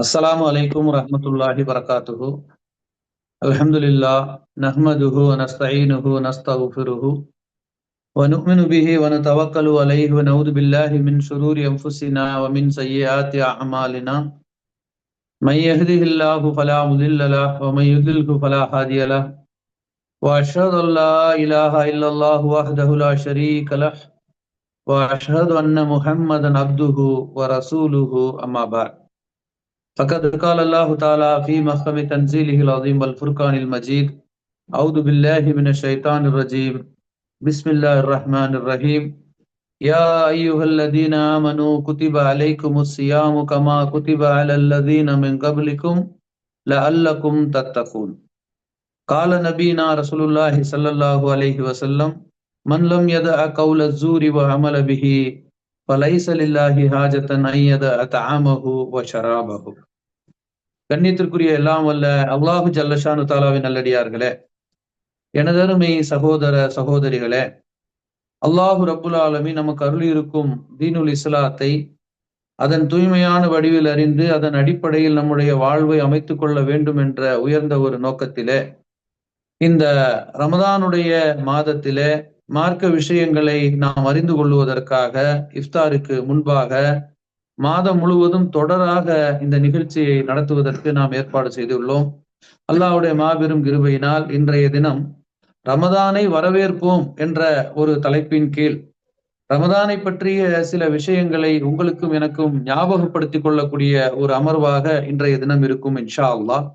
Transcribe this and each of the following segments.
அஸ்ஸலாமு அலைக்கும் வரஹ்மத்துல்லாஹி வரகாத்துஹு. அல்ஹம்துலில்லாஹ் நஹ்மதுஹு வ நஸ்தஈனுஹு வ நஸ்தக்ஃபிருஹு வ நுஅ்மினு பிஹி வ நதவக்கலு அலைஹி வ நஊது பில்லாஹி மின் ஷுரூரி அன்ஃபுஸினா வ மின் ஸய்யிஆத்தி அஅமாலினா. மை யஹ்திஹில்லாஹு ஃபலா முதில்ல லஹு வ மை யுத்லில்ஹு ஃபலா ஹாதிய லஹு. வ அஷ்ஹது அன் லா இலாஹா இல்லல்லாஹு வஹ்தஹு லா ஷரீக லஹு வ அஷ்ஹது அன்ன முஹம்மதன் அப்துஹு வ ரசூலுஹு அம்மா பஅத். فقد قال الله تعالى في محكم تنزيله العظيم والفرقان المجيد. أعوذ بالله من الشيطان الرجيم. بسم الله الرحمن الرحيم. يا أيها الذين آمنوا كتب عليكم الصيام كما كتب على الذين من قبلكم لعلكم تتقون. قال نبينا رسول الله صلى الله عليه وسلم: من لم يدع قول الزور وعمل به فليس لله حاجة أن يدع طعامه وشرابه. கண்ணியத்திற்குரிய எல்லாம் வல்ல அல்லாஹு ஜல்லஷானு தாலாவின் நல்லடியார்களே, எனதருமை சகோதர சகோதரிகளே, அல்லாஹு ரப்புல் ஆலமீன் நமக்கு அருளி இருக்கும் தீனுல் இஸ்லாத்தை அதன் தூய்மையான வடிவில் அறிந்து அதன் அடிப்படையில் நம்முடைய வாழ்வை அமைத்துக் கொள்ள வேண்டும் என்ற உயர்ந்த ஒரு நோக்கத்திலே இந்த ரமதானுடைய மாதத்திலே மார்க்க விஷயங்களை நாம் அறிந்து கொள்வதற்காக இஃப்தாருக்கு முன்பாக மாதம் முழுவதும் தொடராக இந்த நிகழ்ச்சியை நடத்துவதற்கு நாம் ஏற்பாடு செய்துள்ளோம். அல்லாஹ்வுடைய மாபெரும் கிருபையினால் இன்றைய தினம் ரமதானை வரவேற்போம் என்ற ஒரு தலைப்பின் கீழ் ரமதானை பற்றிய சில விஷயங்களை உங்களுக்கும் எனக்கும் ஞாபகப்படுத்திக் கொள்ளக்கூடிய ஒரு அமர்வாக இன்றைய தினம் இருக்கும் இன்ஷா அல்லாஹ்.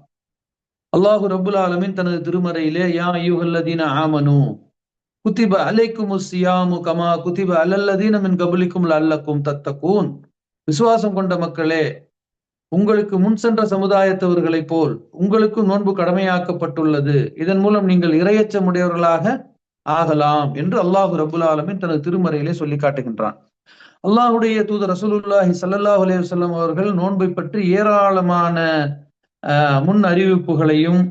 அல்லாஹு ரப்புல் ஆலமீன் தனது திருமறையிலே யா அய்யுஹல்லதீன ஆமனு குத்திப அலைக்குமுஸ் ஸியாமு கமா குத்திப அலல்லதீன மின் கப்லிக்கும் லஅல்லக்கும் தத்தகூன். விசுவாசம் கொண்ட மக்களே, உங்களுக்கு முன் சென்ற சமுதாயத்தவர்களைப் போல் உங்களுக்கு நோன்பு கடமையாக்கப்பட்டுள்ளது, இதன் மூலம் நீங்கள் இரையச்சமுடையவர்களாக ஆகலாம் என்று அல்லாஹு ரப்புல் ஆலமீன் தனது திருமறையிலே சொல்லி காட்டுகின்றான். அல்லாஹுடைய தூதர் ரசூலுல்லாஹி ஸல்லல்லாஹு அலைஹி வஸல்லம் அவர்கள் நோன்பை பற்றி ஏராளமான முன் அறிவிப்புகளையும்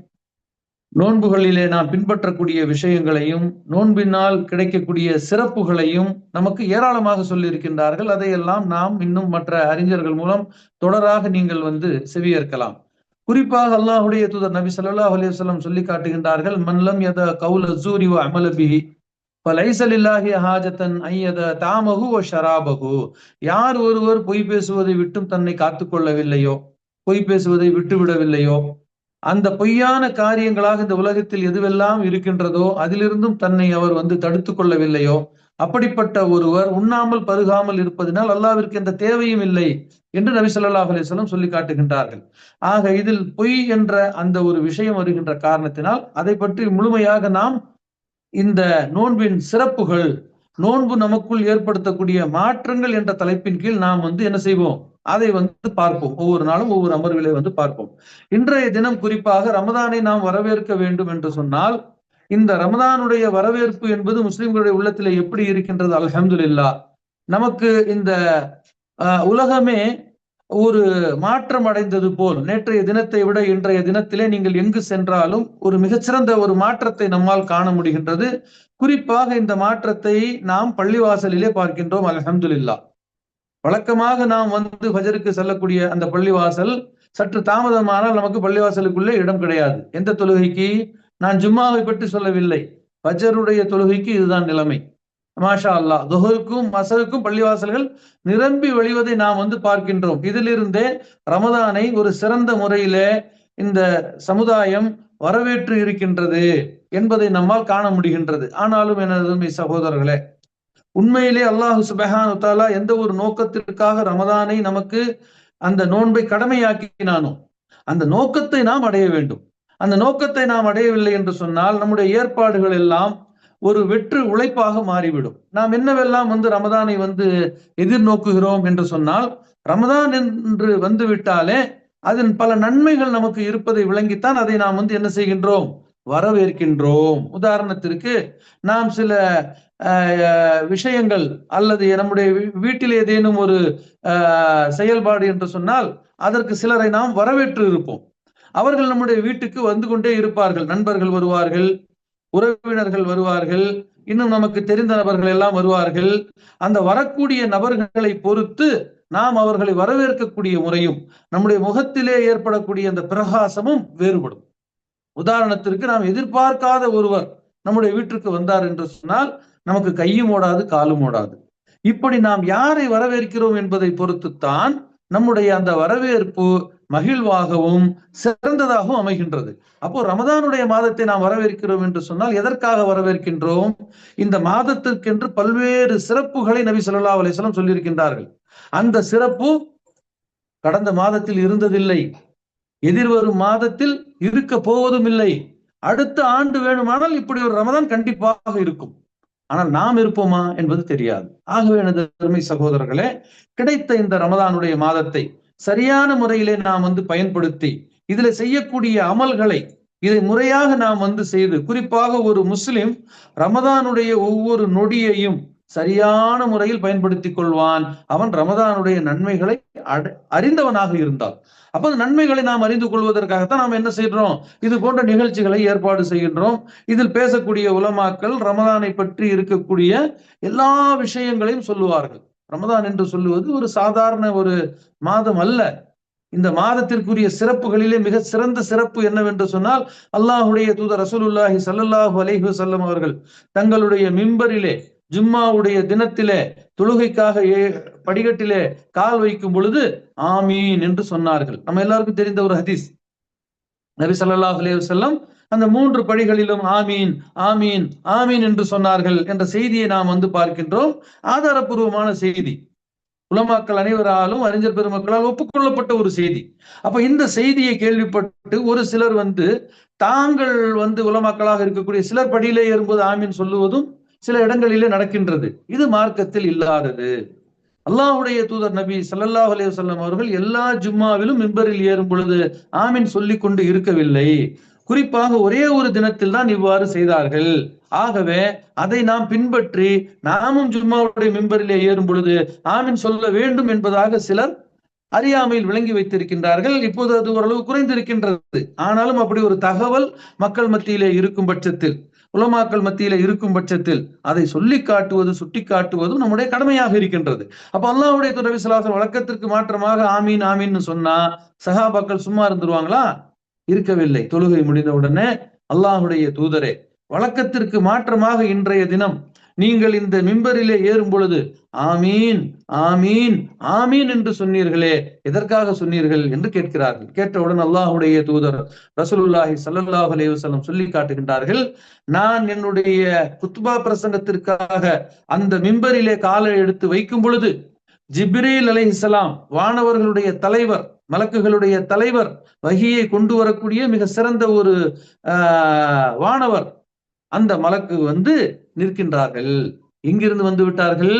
நோன்புகளிலே நாம் பின்பற்றக்கூடிய விஷயங்களையும் நோன்பினால் கிடைக்கக்கூடிய சிறப்புகளையும் நமக்கு ஏராளமாக சொல்லி இருக்கின்றார்கள். அதையெல்லாம் நாம் இன்னும் மற்ற அறிஞர்கள் மூலம் தொடராக நீங்கள் செவியேற்கலாம். குறிப்பாக அல்லாஹுடைய தூதர் நபி ஸல்லல்லாஹு அலைஹி வஸல்லம் சொல்லி காட்டுகின்றார்கள், மன்லம் யத கவுல ஸூரி வ அமல பிஹி ஃபலைஸ லில்லாஹி ஹாஜத்தன் ஐயத தாமஹு வ ஷராபஹு. யார் ஒருவர் பொய் பேசுவதை விட்டும் தன்னை காத்துக்கொள்ளவில்லையோ, பொய் பேசுவதை விட்டு விடவில்லையோ, அந்த பொய்யான காரியங்களாக இந்த உலகத்தில் எதுவெல்லாம் இருக்கின்றதோ அதிலிருந்தும் தன்னை அவர் தடுத்துக் கொள்ளவில்லையோ, அப்படிப்பட்ட ஒருவர் உண்ணாமல் பருகாமல் இருப்பதனால் அல்லாஹ்விற்கு எந்த தேவையும் இல்லை என்று நபி ஸல்லல்லாஹு அலைஹி வஸல்லம் சொல்லி காட்டுகின்றார்கள். ஆக இதில் பொய் என்ற அந்த ஒரு விஷயம் வருகின்ற காரணத்தினால் அதை பற்றி முழுமையாக நாம் இந்த நோன்பின் சிறப்புகள், நோன்பு நமக்குள் ஏற்படுத்தக்கூடிய மாற்றங்கள் என்ற தலைப்பின் கீழ் நாம் என்ன செய்வோம், அதை பார்ப்போம். ஒவ்வொரு நாளும் ஒவ்வொரு அமர்விலே பார்ப்போம். இன்றைய தினம் குறிப்பாக ரமதானை நாம் வரவேற்க வேண்டும் என்று சொன்னால், இந்த ரமதானுடைய வரவேற்பு என்பது முஸ்லிம்களுடைய உள்ளத்திலே எப்படி இருக்கின்றது? அல்ஹம்துலில்லாஹ். நமக்கு இந்த உலகமே ஒரு மாற்றம் அடைந்தது போல் நேற்றைய தினத்தை விட இன்றைய தினத்திலே நீங்கள் எங்கு சென்றாலும் ஒரு மிகச்சிறந்த ஒரு மாற்றத்தை நம்மால் காண முடிகின்றது. குறிப்பாக இந்த மாற்றத்தை நாம் பள்ளிவாசலிலே பார்க்கின்றோம். அல்ஹம்துலில்லாஹ். வழக்கமாக நாம் ஃபஜருக்கு செல்லக்கூடிய அந்த பள்ளிவாசல் சற்று தாமதமானால் நமக்கு பள்ளிவாசலுக்குள்ளே இடம் கிடையாது. எந்த தொழுகைக்கு? நான் ஜும்மாவை பற்றி சொல்லவில்லை, ஃபஜருடைய தொழுகைக்கு இதுதான் நிலைமை. மாஷா அல்லாஹ். துஹருக்கும் அஸருக்கும் பள்ளிவாசல்கள் நிரம்பி வழிவதை நாம் பார்க்கின்றோம். இதிலிருந்தே ரமதானை ஒரு சிறந்த முறையிலே இந்த சமுதாயம் வரவேற்று இருக்கின்றது என்பதை நம்மால் காண முடிகின்றது. ஆனாலும் எனது சகோதரர்களே, உண்மையிலே அல்லாஹ் சுப்ஹானஹு வ தஆலா எந்த ஒரு நோக்கத்திற்காக ரமதானை நமக்கு அந்த நோன்பை கடமையாக்கினானோ அந்த நோக்கத்தை நாம் அடைய வேண்டும். அந்த நோக்கத்தை நாம் அடையவில்லை என்று சொன்னால் நம்முடைய ஏற்பாடுகள் எல்லாம் ஒரு வெற்று உழைப்பாக மாறிவிடும். நாம் என்னவெல்லாம் ரமதானை எதிர்நோக்குகிறோம் என்று சொன்னால், ரமதான் என்று விட்டாலே அதன் பல நன்மைகள் நமக்கு இருப்பதை விளங்கித்தான் அதை நாம் என்ன செய்கின்றோம், வரவேற்கின்றோம். உதாரணத்திற்கு, நாம் சில விஷயங்கள் அல்லது நம்முடைய வீட்டில் ஏதேனும் ஒரு செயல்பாடு என்று சொன்னால் அதற்கு சிலரை நாம் வரவேற்று இருப்போம். அவர்கள் நம்முடைய வீட்டுக்கு வந்து கொண்டே இருப்பார்கள். நண்பர்கள் வருவார்கள், உறவினர்கள் வருவார்கள், இன்னும் நமக்கு தெரிந்த நபர்கள் எல்லாம் வருவார்கள். அந்த வரக்கூடிய நபர்களை பொறுத்து நாம் அவர்களை வரவேற்கக்கூடிய முறையும் நம்முடைய முகத்திலே ஏற்படக்கூடிய அந்த பிரகாசமும் வேறுபடும். உதாரணத்திற்கு, நாம் எதிர்பார்க்காத ஒருவர் நம்முடைய வீட்டிற்கு வந்தார் என்று சொன்னால் நமக்கு கையும் ஓடாது காலும் ஓடாது. இப்படி நாம் யாரை வரவேற்கிறோம் என்பதை பொறுத்துத்தான் நம்முடைய அந்த வரவேற்பு மகிழ்வாகவும் சிறந்ததாகவும் அமைகின்றது. அப்போ ரமதானுடைய மாதத்தை நாம் வரவேற்கிறோம் என்று சொன்னால் எதற்காக வரவேற்கின்றோம்? இந்த மாதத்திற்கென்று பல்வேறு சிறப்புகளை நபி ஸல்லல்லாஹு அலைஹி வஸல்லம் சொல்லியிருக்கின்றார்கள். அந்த சிறப்பு கடந்த மாதத்தில் இருந்ததில்லை, எதிர்வரும் மாதத்தில் இருக்க போவதும் இல்லை. அடுத்த ஆண்டு வேணுமானால் இப்படி ஒரு ரமதான் கண்டிப்பாக இருக்கும். ஆனால் நாம் இருப்போமா என்பது தெரியாது. ஆகவே எனது அருமை சகோதரர்களே, கிடைத்த இந்த ரமதானுடைய மாதத்தை சரியான முறையிலே நாம் பயன்படுத்தி இதுல செய்யக்கூடிய அமல்களை இதை முறையாக நாம் செய்து, குறிப்பாக ஒரு முஸ்லிம் ரமதானுடைய ஒவ்வொரு நொடியையும் சரியான முறையில் பயன்படுத்திக் கொள்வான். அவன் ரமதானுடைய நன்மைகளை அறிந்தவனாக இருந்தால். அப்ப அந்த நன்மைகளை நாம் அறிந்து கொள்வதற்காகத்தான் நாம் என்ன செய்கிறோம்? இது போன்ற நிகழ்ச்சிகளை ஏற்பாடு செய்கின்றோம். இதில் பேசக்கூடிய உலமாக்கள் ரமதானை பற்றி இருக்கக்கூடிய எல்லா விஷயங்களையும் சொல்லுவார்கள். ரமதான் என்று சொல்லுவது ஒரு சாதாரண ஒரு மாதம் அல்ல. இந்த மாதத்திற்குரிய சிறப்புகளிலே மிக சிறந்த சிறப்பு என்னவென்று சொன்னால், அல்லாஹுடைய தூதர் ரசூலுல்லாஹி ஸல்லல்லாஹு அலைஹி வஸல்லம் அவர்கள் தங்களுடைய மிம்பரிலே ஜும்மாவுடைய தினத்திலே தொழுகைக்காக படிக்கட்டிலே கால் வைக்கும் பொழுது ஆமீன் என்று சொன்னார்கள். நம்ம எல்லாருக்கும் தெரிந்த ஒரு ஹதீஸ். நபி ஸல்லல்லாஹு அலைஹி வஸல்லம் அந்த 3 படிகளிலும் ஆமீன் ஆமீன் ஆமீன் என்று சொன்னார்கள் என்ற செய்தியை நாம் பார்க்கின்றோம். ஆதாரபூர்வமான செய்தி, உலமாக்கள் அனைவராலும் அறிஞர் பெருமக்களால் ஒப்புக்கொள்ளப்பட்ட ஒரு செய்தி. அப்ப இந்த செய்தியை கேள்விப்பட்டு ஒரு சிலர் தாங்கள் உலமாக்களாக இருக்கக்கூடிய சிலர் படியிலே ஏறும்போது ஆமீன் சொல்லுவதும் சில இடங்களிலே நடக்கின்றது. இது மார்க்கத்தில் இல்லாதது. அல்லாஹ்வுடைய தூதர் நபி ஸல்லல்லாஹு அலைஹி வஸல்லம் அவர்கள் எல்லா ஜும்மாவிலும் மிம்பரில் ஏறும் பொழுது ஆமீன் சொல்லிக் கொண்டு இருக்கவில்லை. குறிப்பாக ஒரே ஒரு தினத்தில் தான் இவ்வாறு செய்தார்கள். ஆகவே அதை நாம் பின்பற்றி நாமும் ஜும்மாவுடைய மிம்பரிலே ஏறும் பொழுது ஆமீன் சொல்ல வேண்டும் என்பதாக சிலர் அறியாமையில் விளங்கி வைத்திருக்கின்றார்கள். இப்போது அது ஓரளவு குறைந்திருக்கின்றது. ஆனாலும் அப்படி ஒரு தகவல் மக்கள் மத்தியிலே இருக்கும் பட்சத்தில், உலமாக்கள் மத்தியில இருக்கும் பட்சத்தில் அதை சொல்லி காட்டுவது, சுட்டி காட்டுவதும் நம்முடைய கடமையாக இருக்கின்றது. அப்ப அல்லாஹ்வுடைய தூதர் நபி ஸல்லல்லாஹு அலைஹி வஸல்லம் வழக்கத்திற்கு மாற்றமாக ஆமீன் ஆமீன்னு சொன்னா சஹாபாக்கள் சும்மா இருந்துருவாங்களா? இருக்கவில்லை. தொழுகை முடிந்த உடனே அல்லாஹ்வுடைய தூதரே, வழக்கத்திற்கு மாற்றமாக இன்றைய தினம் நீங்கள் இந்த மிம்பரிலே ஏறும் பொழுது ஆமீன் ஆமீன் ஆமீன் என்று சொன்னீர்களே, எதற்காக சொன்னீர்கள் என்று கேட்கிறார்கள். கேட்டவுடன் அல்லாஹ்வுடைய தூதர் ரசூலுல்லாஹி ஸல்லல்லாஹு அலைஹி வஸல்லம் சொல்லி காட்டுகின்றார்கள், நான் என்னுடைய குத்பா பிரசங்கத்திற்காக அந்த மிம்பரிலே காலை எடுத்து வைக்கும் பொழுது ஜிப்ரீல் அலைஹிஸ்ஸலாம், வானவர்களுடைய தலைவர், மலக்குகளுடைய தலைவர், வஹியை கொண்டு வரக்கூடிய மிக சிறந்த ஒரு வானவர், அந்த மலக்கு நிற்கின்றார்கள். எங்கிருந்து வந்து விட்டார்கள்?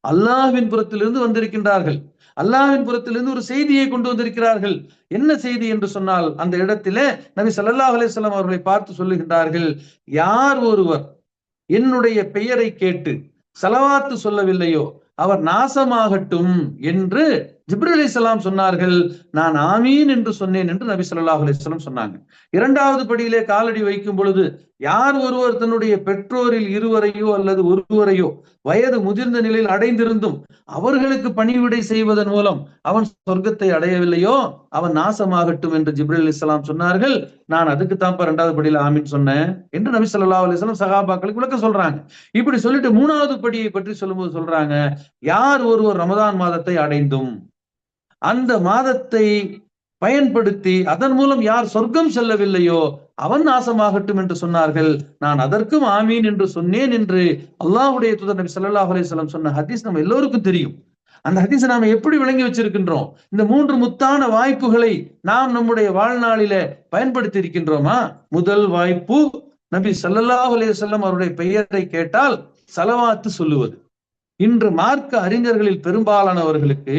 அல்லாஹ்வின் புறத்திலிருந்து வந்திருக்கின்றார்கள். அல்லாஹ்வின் புறத்திலிருந்து ஒரு செய்தியை கொண்டு வந்திருக்கிறார்கள். என்ன செய்தி என்று சொன்னால், அந்த இடத்திலே நபி ஸல்லல்லாஹு அலைஹி வஸல்லம் அவர்களை பார்த்து சொல்லுகின்றார்கள், யார் ஒருவர் என்னுடைய பெயரை கேட்டு ஸலவாத்து சொல்லவில்லையோ அவர் நாசமாகட்டும் என்று ஜிப்ரீல் அலைஹிஸ்ஸலாம் சொன்னார்கள். நான் ஆமீன் என்று சொன்னேன் என்று நபி ஸல்லல்லாஹு அலைஹி வஸல்லம் சொன்னாங்க. இரண்டாவது படியிலே காலடி வைக்கும் பொழுது, யார் ஒருவர் தன்னுடைய பெற்றோரில் இருவரையோ அல்லது ஒருவரையோ வயது முதிர்ந்த நிலையில் அடைந்திருந்தும் அவர்களுக்கு பணிவிடை செய்வதன் மூலம் அவன் சொர்க்கத்தை அடையவில்லையோ அவன் நாசமாகட்டும் என்று ஜிப்ரீல் அலைஹிஸ்ஸலாம் சொன்னார்கள். நான் அதுக்கு தான் இரண்டாவது படியில ஆமீன் சொன்னேன் என்று நபி ஸல்லல்லாஹு அலைஹி வஸல்லம் சஹாபாக்களுக்கு விளக்க சொல்றாங்க. இப்படி சொல்லிட்டு மூணாவது படியை பற்றி சொல்லும்போது சொல்றாங்க, யார் ஒருவர் ரமதான் மாதத்தை அடைந்தும் அந்த மாதத்தை பயன்படுத்தி அதன் மூலம் யார் சொர்க்கம் செல்லவில்லையோ அவன் நாசமாகட்டும் என்று சொன்னார்கள். நான் அதற்கும் ஆமீன் என்று சொன்னேன் என்று அல்லாஹ்வுடைய தூதர் நபி ஸல்லல்லாஹு அலைஹி வஸல்லம் சொன்ன ஹதீஸ் நம்ம எல்லோருக்கும் தெரியும். அந்த ஹதீஸை நாம எப்படி விளங்கி வச்சிருக்கின்றோம்? இந்த 3 முத்தான வாய்ப்புகளை நாம் நம்முடைய வாழ்நாளில பயன்படுத்தி இருக்கின்றோமா? முதல் வாய்ப்பு, நபி ஸல்லல்லாஹு அலைஹி வஸல்லம் அவருடைய பெயரை கேட்டால் ஸலவாத்து சொல்லுவது. இன்று மார்க்க அறிஞர்களில் பெரும்பாலானவர்களுக்கு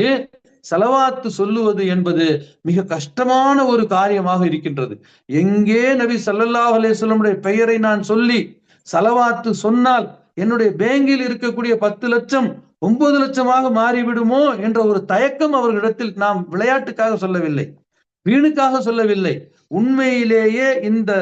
ஸலவாத்து சொல்லுவது என்பது மிக கஷ்டமான ஒரு காரியமாக இருக்கின்றது. எங்கே நபி ஸல்லல்லாஹு அலைஹி வஸல்லம் பெயரை நான் சொல்லி ஸலவாத்து சொன்னால் என்னுடைய பேங்கில் இருக்கக்கூடிய 10 லட்சம் 9 லட்சமாக மாறிவிடுமோ என்ற ஒரு தயக்கம் அவர்களிடத்தில் நாம் விளையாட்டுக்காக சொல்லவில்லை, வீணுக்காக சொல்லவில்லை. உண்மையிலேயே இந்த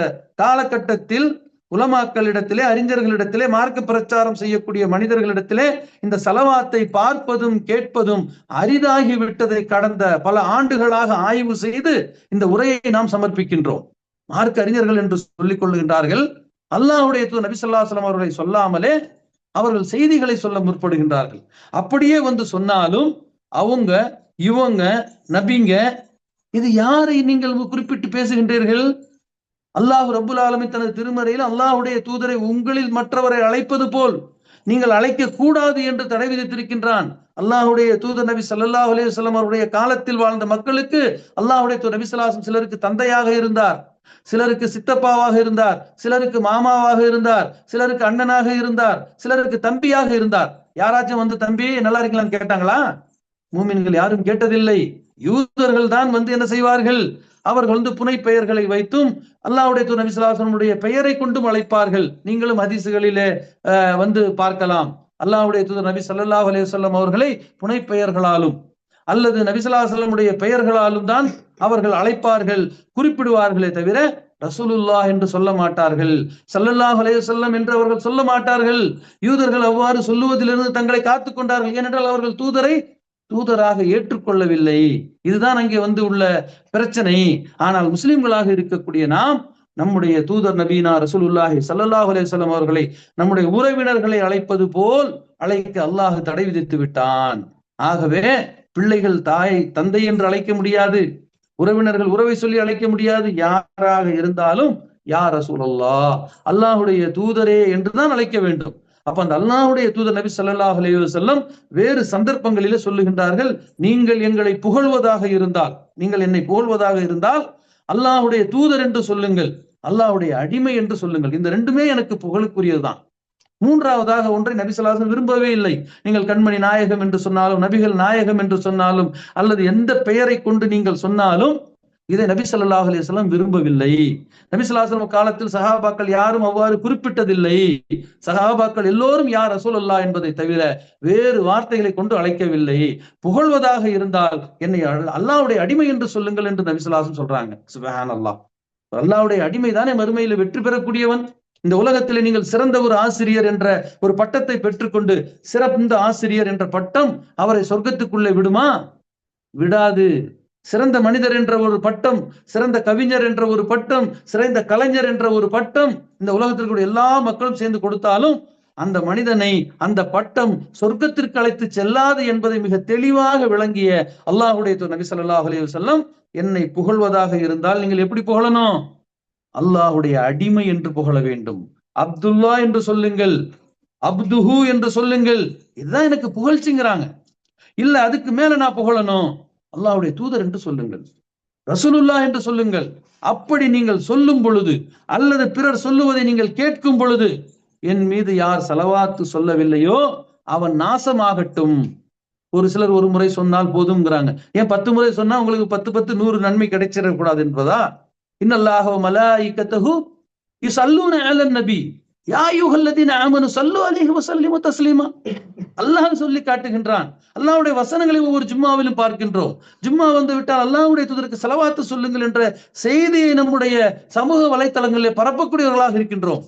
காலகட்டத்தில் உலமாக்களிடத்திலே, அறிஞர்களிடத்திலே, மார்க்க பிரச்சாரம் செய்யக்கூடிய மனிதர்களிடத்திலே இந்த சலவாத்தை பார்ப்பதும் கேட்பதும் அரிதாகி விட்டதை கடந்த பல ஆண்டுகளாக ஆய்வு செய்து இந்த உரையை நாம் சமர்ப்பிக்கின்றோம். மார்க்க அறிஞர்கள் என்று சொல்லிக் கொள்கின்றார்கள். அல்லாஹ்வுடைய தூதர் நபி ஸல்லல்லாஹு அலைஹி வஸல்லம் அவர்களை சொல்லாமலே அவர்கள் செய்திகளை சொல்ல முற்படுகின்றார்கள். அப்படியே வந்து சொன்னாலும் அவங்க இவங்க நபிங்க, இது யாரை நீங்கள் குறிப்பிட்டு பேசுகின்றீர்கள்? அல்லாஹ் ரப்புல் ஆலமீன் தனது திருமறையில் அல்லாஹ்வுடைய தூதரை உங்களில் மற்றவரை அழைப்பது போல் நீங்கள் அழைக்க கூடாது என்று தடை விதித்திருக்கின்றான். அல்லாஹ்வுடைய தூதர் நபி ஸல்லல்லாஹு அலைஹி வஸல்லம் அவருடைய காலத்தில் வாழ்ந்த மக்களுக்கு அல்லாஹ்வுடைய தூதர் நபி ஸல்லல்லாஹு அலைஹி வஸல்லம் சிலருக்கு தந்தையாக இருந்தார், சிலருக்கு சித்தப்பாவாக இருந்தார், சிலருக்கு மாமாவாக இருந்தார், சிலருக்கு அண்ணனாக இருந்தார், சிலருக்கு தம்பியாக இருந்தார். யாராச்சும் வந்து தம்பி நல்லா இருக்கலாம்னு கேட்டாங்களா? மூமின்கள் யாரும் கேட்டதில்லை. யூதர்கள் தான் வந்து என்ன செய்வார்கள்? அவர்கள் வந்து புனை பெயர்களை வைத்தும் அல்லாஹ்வுடைய தூதர் நபி ஸல்லல்லாஹு அலைஹி வஸல்லம் பெயரை கொண்டும் அழைப்பார்கள். நீங்களும் ஹதீசுகளிலே வந்து பார்க்கலாம். அல்லாஹ்வுடைய தூதர் நபி ஸல்லல்லாஹு அலைஹி வஸல்லம் அவர்களை புனை பெயர்களாலும் அல்லது நபி ஸல்லல்லாஹு அலைஹி வஸல்லம் பெயர்களாலும் தான் அவர்கள் அழைப்பார்கள், குறிப்பிடுவார்களே தவிர ரசூலுல்லாஹ் என்று சொல்ல மாட்டார்கள், ஸல்லல்லாஹு அலைஹி வஸல்லம் என்று அவர்கள் சொல்ல மாட்டார்கள். யூதர்கள் அவ்வாறு சொல்லுவதிலிருந்து தங்களை காத்துக் கொண்டார்கள். ஏனென்றால் அவர்கள் தூதரை தூதராக ஏற்றுக்கொள்ளவில்லை. இதுதான் அங்கே வந்து உள்ள பிரச்சனை. ஆனால் முஸ்லிம்களாக இருக்கக்கூடிய நாம் நம்முடைய தூதர் நபீனா ரசூலுல்லாஹி ஸல்லல்லாஹு அலைஹி வஸல்லம் அவர்களை நம்முடைய உறவினர்களை அழைப்பது போல் அழைக்க அல்லாஹ் தடை விதித்து விட்டான். ஆகவே பிள்ளைகள் தாய் தந்தை என்று அழைக்க முடியாது, உறவினர்கள் உறவை சொல்லி அழைக்க முடியாது. யாராக இருந்தாலும் யா ரசூலல்லாஹ், அல்லாஹ்வுடைய தூதரே என்றுதான் அழைக்க வேண்டும். அப்ப அந்த அல்லாஹ்வுடைய தூதர் நபி ஸல்லல்லாஹு அலைஹி வஸல்லம் வேறு சந்தர்ப்பங்களிலே சொல்லுகின்றார்கள், நீங்கள் எங்களை புகழ்வதாக இருந்தால், நீங்கள் என்னை புகழ்வதாக இருந்தால் அல்லாஹ்வுடைய தூதர் என்று சொல்லுங்கள், அல்லாஹ்வுடைய அடிமை என்று சொல்லுங்கள். இந்த ரெண்டுமே எனக்கு புகழுக்குரியதுதான். மூன்றாவதாக ஒன்றை நபி ஸல்லல்லாஹு அலைஹி வஸல்லம் விரும்பவே இல்லை. நீங்கள் கண்மணி நாயகம் என்று சொன்னாலும், நபிகள் நாயகம் என்று சொன்னாலும், அல்லது எந்த பெயரை கொண்டு நீங்கள் சொன்னாலும் இதை நபி ஸல்லல்லாஹு அலைஹி வஸல்லம் விரும்பவில்லை. நபி ஸல்லல்லாஹு அலைஹி வஸல்லம் காலத்தில் சஹாபாக்கள் யாரும் அவ்வாறு குறிப்பிட்டதில்லை. சஹாபாக்கள் எல்லோரும் யா ரசூலுல்லாஹ் என்பதை தவிர வேறு வார்த்தைகளை கொண்டு அழைக்கவில்லை. புகழ்வதாக இருந்தால் என்னை அல்லாஹ்வுடைய அடிமை என்று சொல்லுங்கள் என்று நபி ஸல்லல்லாஹு அலைஹி வஸல்லம் சொல்றாங்க. சுப்ஹானல்லாஹ். அல்லாஹ்வுடைய அடிமை தானே மறுமையில் வெற்றி பெறக்கூடியவன். இந்த உலகத்திலே நீங்கள் சிறந்த ஒரு ஆசிரியர் என்ற ஒரு பட்டத்தை பெற்றுக்கொண்டு, சிறந்த ஆசிரியர் என்ற பட்டம் அவரை சொர்க்கத்துக்குள்ளே விடுமா? விடாது. சிறந்த மனிதர் என்ற ஒரு பட்டம், சிறந்த கவிஞர் என்ற ஒரு பட்டம், சிறந்த கலைஞர் என்ற ஒரு பட்டம் இந்த உலகத்திற்கு எல்லா மக்களும் சேர்ந்து கொடுத்தாலும் அந்த மனிதனை அந்த பட்டம் சொர்க்கத்திற்கு அழைத்து செல்லாது என்பதை மிக தெளிவாக விளங்கிய அல்லாஹ்வுடைய தூதர் நபி ஸல்லல்லாஹு அலைஹி வஸல்லம், என்னை புகழ்வதாக இருந்தால் நீங்கள் எப்படி புகழணும்? அல்லாஹ்வுடைய அடிமை என்று புகழ வேண்டும். அப்துல்லா என்று சொல்லுங்கள், அப்துஹு என்று சொல்லுங்கள். இதுதான் எனக்கு புகழ்ச்சிங்கிறாங்க. இல்ல அதுக்கு மேல நான் புகழணும், அல்லாஹ்வுடைய தூதர் என்று சொல்லுங்கள், ரசூலுல்லாஹ் என்று சொல்லுங்கள். அப்படி நீங்கள் சொல்லும் பொழுது அல்லது பிறர் சொல்லுவதை நீங்கள் கேட்கும் பொழுது என் மீது யார் ஸலவாத்து சொல்லவில்லையோ அவன் நாசமாகட்டும். ஒரு சிலர் ஒரு முறை சொன்னால் போதும்ங்கிறாங்க. ஏன் 10 முறை சொன்னா உங்களுக்கு 10 10 100 நன்மை கிடைச்சிடக்கூடாது என்பதா? இன்னல்லாஹ வ மலாயிகத்தஹு யுஸல்லூன அலன் நபி யா அய்யுஹல்லதீன ஆமனு ஸல்லு அலைஹி வ ஸல்லிமு தஸ்லீமா. அல்லாஹ் சொல்லி காட்டுகின்றான். அல்லாஹ்வுடைய வசனங்களை ஒவ்வொரு ஜும்மாவிலும் பார்க்கின்றோம். ஜும்மா வந்து விட்டால் அல்லாஹ்வுடைய தூதருக்கு ஸலவாத்து சொல்லுங்கள் என்ற செய்தியை நம்முடைய சமூக வலைத்தளங்களில் பரப்பக்கூடியவர்களாக இருக்கின்றோம்.